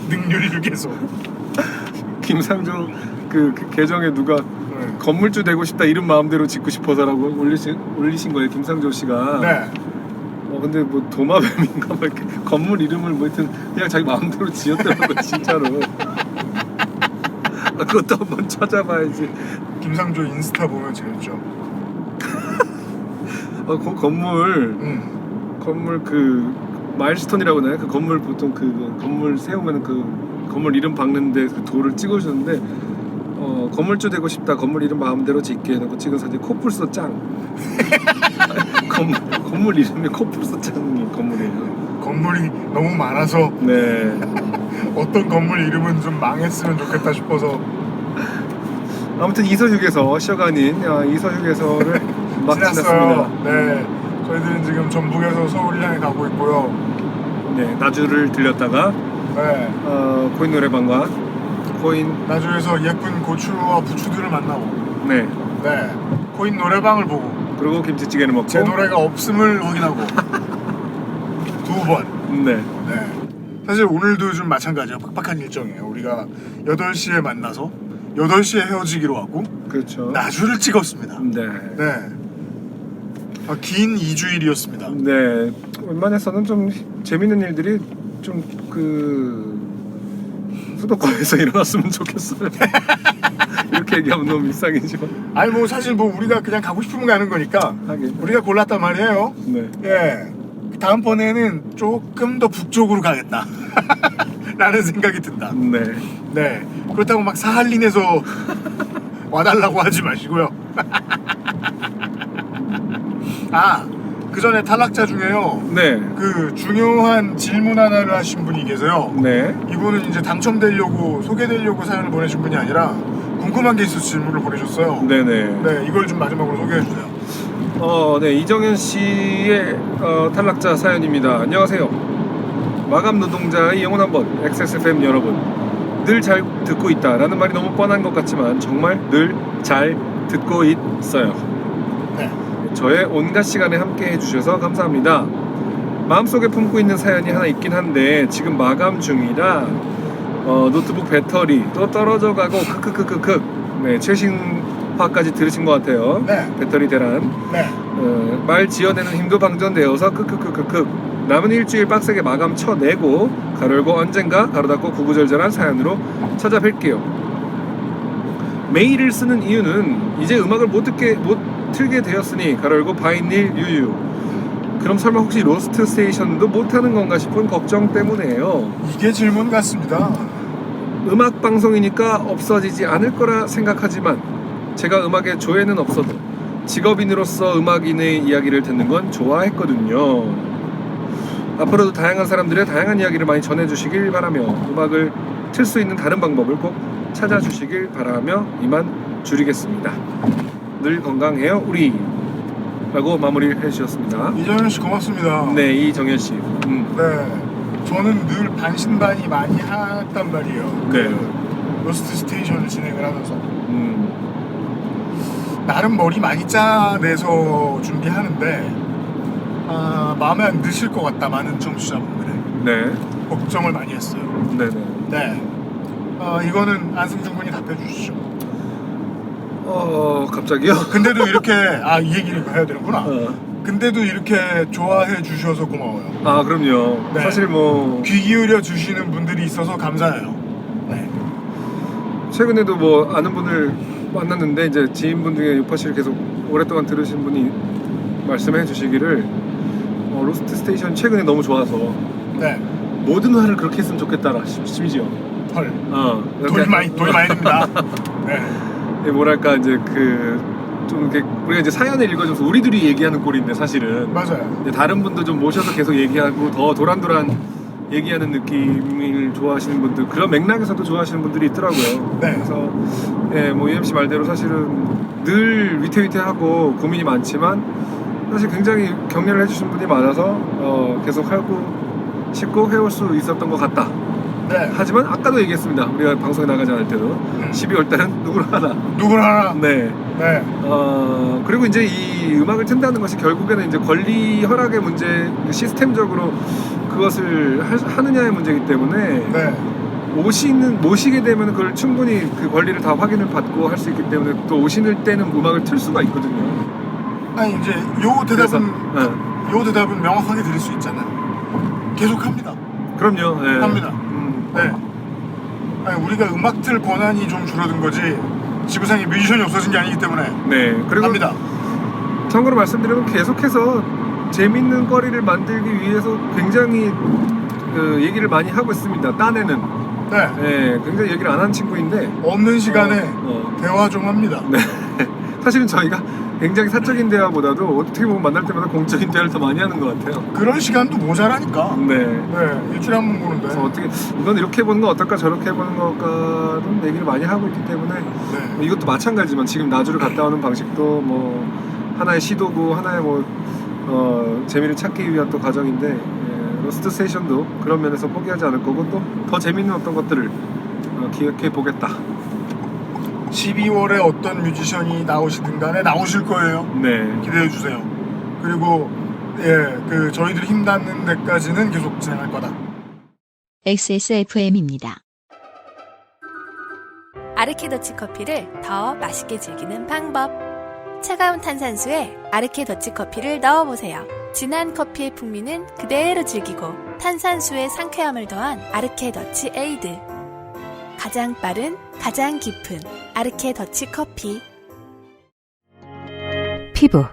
능률 휴게소. 김상조 그 계정에 누가 건물주 되고 싶다 이름 마음대로 짓고 싶어서라고 올리신 거예요, 김상조 씨가. 네. 근데 뭐 도마뱀인가 뭐 이렇게 건물 이름을 뭐 하여튼 그냥 자기 마음대로 지었더라고요, 진짜로. 그것도 한번 찾아봐야지. 김상조 인스타 보면 재밌죠. 그 건물 그 마일스톤이라고 하나요? 그 건물 보통 그 건물 세우면 그 건물 이름 박는데 그 돌을 찍어주는데 건물주 되고 싶다, 건물 이름 마음대로 짓게 해놓고 찍은 사진 코뿔소 짱. 건물 이름이 코뿔소 짱이 건물이에요. 건물이 너무 많아서 네. 어떤 건물 이름은 좀 망했으면 좋겠다 싶어서. 아무튼 이서휴게소 시어가닌 이서휴게소를 막 지났어요. 지났습니다. 네. 저희들은 지금 전북에서 서울 향해 가고 있고요. 네, 나주를 들렸다가 네. 코인 노래방과 코인 나주에서 예쁜 고추와 부추들을 만나고. 네. 네. 코인 노래방을 보고. 그리고 김치찌개를 먹고. 제 노래가 없음을 확인하고. 2번. 네. 네. 사실 오늘도 좀 마찬가지예요. 빡빡한 일정이에요. 우리가 8시에 만나서 8시에 헤어지기로 하고. 그렇죠. 나주를 찍었습니다. 네. 네. 긴 2주일이었습니다. 네. 웬만해서는 좀 재밌는 일들이 좀 수도권에서 일어났으면 좋겠어요. 이렇게 얘기하면 너무 일상이지만. 아니 뭐 사실 뭐 우리가 그냥 가고 싶으면 가는 거니까 하긴. 우리가 골랐단 말이에요. 네. 예. 다음번에는 조금 더 북쪽으로 가겠다. 라는 생각이 든다. 네. 네. 그렇다고 막 사할린에서 와달라고 하지 마시고요. 그 전에 탈락자 중에요. 네. 그 중요한 질문 하나를 하신 분이 계세요. 네. 이분은 이제 당첨되려고 소개되려고 사연을 보내신 분이 아니라 궁금한 게 있어서 질문을 보내셨어요. 네네. 네, 이걸 좀 마지막으로 소개해 주세요. 네, 이정현 씨의 탈락자 사연입니다. 안녕하세요. 마감 노동자의 영원한 번 XSFM 여러분, 늘 잘 듣고 있다 라는 말이 너무 뻔한 것 같지만 정말 늘 잘 듣고 있어요. 네. 저의 온갖 시간에 함께 해주셔서 감사합니다. 마음속에 품고 있는 사연이 하나 있긴 한데 지금 마감 중이라 노트북 배터리 또 떨어져 가고 크크크크크. 네, 최신화까지 들으신 것 같아요. 네. 배터리 대란. 네. 말 지어내는 힘도 방전되어서 크크크크크. 남은 일주일 빡세게 마감 쳐내고 가로열고 언젠가 가로닫고 구구절절한 사연으로 찾아뵐게요. 메일을 쓰는 이유는 이제 음악을 못 틀게 되었으니 가로열고 바이닐 유유. 그럼 설마 혹시 로스트 스테이션도 못하는 건가 싶은 걱정 때문에요. 이게 질문 같습니다. 음악 방송이니까 없어지지 않을 거라 생각하지만 제가 음악에 조예는 없어도 직업인으로서 음악인의 이야기를 듣는 건 좋아했거든요. 앞으로도 다양한 사람들의 다양한 이야기를 많이 전해주시길 바라며 음악을 틀 수 있는 다른 방법을 꼭 찾아주시길 바라며 이만 줄이겠습니다. 늘 건강해요 우리 라고 마무리를 해주셨습니다. 이정현 씨 고맙습니다. 네, 이정현 씨. 네, 저는 늘 반신반의 많이 했단 말이에요. 네. 로스트 스테이션을 진행을 하면서 나름 머리 많이 짜내서 준비하는데 마음에 안 드실 것 같다, 많은 청취자분들의 네. 걱정을 많이 했어요. 네네. 네. 이거는 안승준 군이 답해 주시죠. 갑자기요? 근데도 이렇게 이 얘기를 해야 되는구나. 근데도 이렇게 좋아해 주셔서 고마워요. 아, 그럼요. 네. 사실 뭐 귀 기울여 주시는 분들이 있어서 감사해요. 네. 최근에도 뭐 아는 분을 만났는데 이제 지인분 중에 요파씨를 계속 오랫동안 들으신 분이 말씀해 주시기를 로스트 스테이션 최근에 너무 좋아서 네. 모든 화를 그렇게 했으면 좋겠다라 심지어 헐. 이렇게 돈이 많이 듭니다. 네. 뭐랄까 이제 좀 이렇게 우리가 이제 사연을 읽어줘서 우리들이 얘기하는 꼴인데 사실은 맞아요. 이제 다른 분도 좀 모셔서 계속 얘기하고 더 도란도란 얘기하는 느낌을 좋아하시는 분들, 그런 맥락에서도 좋아하시는 분들이 있더라고요. 네. 그래서 뭐 UMC 말대로 사실은 늘 위태위태하고 고민이 많지만 사실 굉장히 격려를 해주신 분이 많아서 계속 하고 싶고 해올 수 있었던 것 같다. 네. 하지만 아까도 얘기했습니다. 우리가 방송에 나가지 않을 때도 12월 달은 누구나 하나. 네. 네. 그리고 이제 이 음악을 튼다는 것이 결국에는 이제 권리 허락의 문제, 시스템적으로 그것을 하느냐의 문제이기 때문에 네. 모시게 되면 그걸 충분히 그 권리를 다 확인을 받고 할 수 있기 때문에 또 오시는 때는 음악을 틀 수가 있거든요. 아니 이제 요 대답은 명확하게 드릴 수 있잖아요. 계속 합니다. 그럼요. 네. 합니다. 네. 아니, 우리가 음악 틀 권한이 좀 줄어든 거지 지구상에 뮤지션이 없어진 게 아니기 때문에 네. 그리고 합니다. 참고로 말씀드리면 계속해서 재밌는 거리를 만들기 위해서 굉장히 얘기를 많이 하고 있습니다. 딴에는. 네. 네. 굉장히 얘기를 안 한 친구인데 없는 시간에 대화 좀 합니다. 네. 사실은 저희가 굉장히 사적인 대화보다도 어떻게 보면 만날 때마다 공적인 대화를 더 많이 하는 것 같아요. 그런 시간도 모자라니까. 네. 네. 일주일에 한 번 보는데. 그래서 어떻게 이건 이렇게 해보는 건 어떨까 저렇게 해보는 것과는 얘기를 많이 하고 있기 때문에 네. 이것도 마찬가지지만 지금 나주를 갔다 오는 방식도 뭐 하나의 시도고 하나의 재미를 찾기 위한 또 과정인데 로스트 스테이션도 그런 면에서 포기하지 않을 거고 또 더 재밌는 어떤 것들을 기획해 보겠다. 12월에 어떤 뮤지션이 나오시든 간에 나오실 거예요. 네. 기대해 주세요. 그리고 저희들이 힘 닿는 데까지는 계속 진행할 거다. XSFM입니다. 아르케 더치 커피를 더 맛있게 즐기는 방법. 차가운 탄산수에 아르케 더치 커피를 넣어보세요. 진한 커피의 풍미는 그대로 즐기고 탄산수의 상쾌함을 더한 아르케 더치 에이드. 가장 빠른, 가장 깊은 아르케 더치 커피. 피부,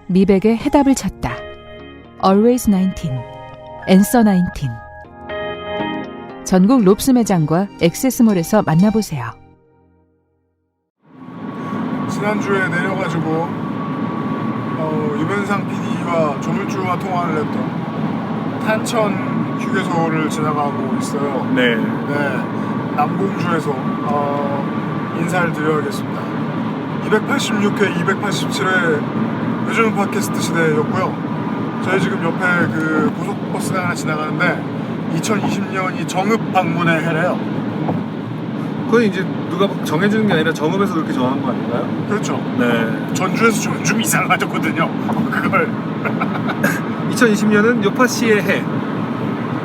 미백의 해답을 찾다. Always 19, Answer 19. 전국 롭스 매장과 엑세스몰에서 만나보세요. 지난주에 내려가지고 유변상 PD와 조물주와 통화를 했던 탄천 휴게소를 지나가고 있어요. 네. 네, 남공주에서 인사를 드려야겠습니다. 286회, 287회 요즘은 팟캐스트 시대였고요. 저희 지금 옆에 그 고속버스가 하나 지나가는데 2020년이 정읍 방문의 해래요. 그건 이제 누가 정해주는 게 아니라 정읍에서 그렇게 정한 거 아닌가요? 그렇죠. 네. 전주에서 좀 이상하셨거든요. 그걸 2020년은 요파 씨의 해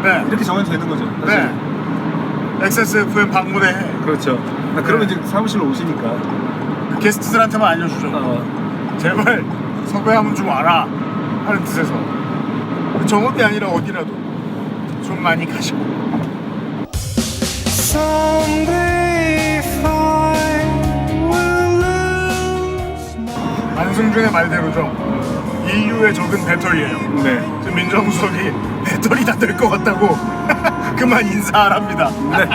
네, 이렇게 정해도 되는 거죠. 사실. 네. XSFM 방문의 해. 그렇죠. 아, 그러면 네. 이제 사무실로 오시니까. 그 게스트들한테만 알려주죠. 제발 섭외하면 좀 와라 하는 뜻에서. 정읍이 아니라 어디라도 좀 많이 가시고. 안승준의 말대로죠. 인류의 적은 배터리예요. 네. 지금 민정수석이 배터리 다 될 것 같다고 그만 인사하랍니다. 네.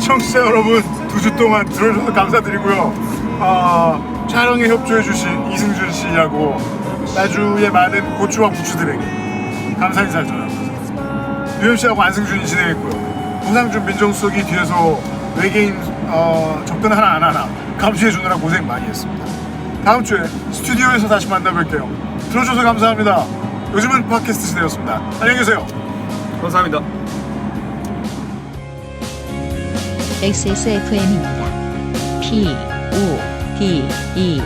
청취자 여러분 2주 동안 들어주셔서 감사드리고요. 촬영에 협조해주신 이승준 씨하고 나주의 많은 고추와 부추들에게 감사 인사를 전합니다. UMC하고 안승준이 진행했고요. 부상준 민정수석이 뒤에서 외계인 접근 하나 안 하나 감시해주느라 고생 많이 했습니다. 다음 주에 스튜디오에서 다시 만나뵐게요. 들어줘서 감사합니다. 요즘은 팟캐스트 시대였습니다. 안녕히 계세요. 감사합니다. XSFM입니다. PODERA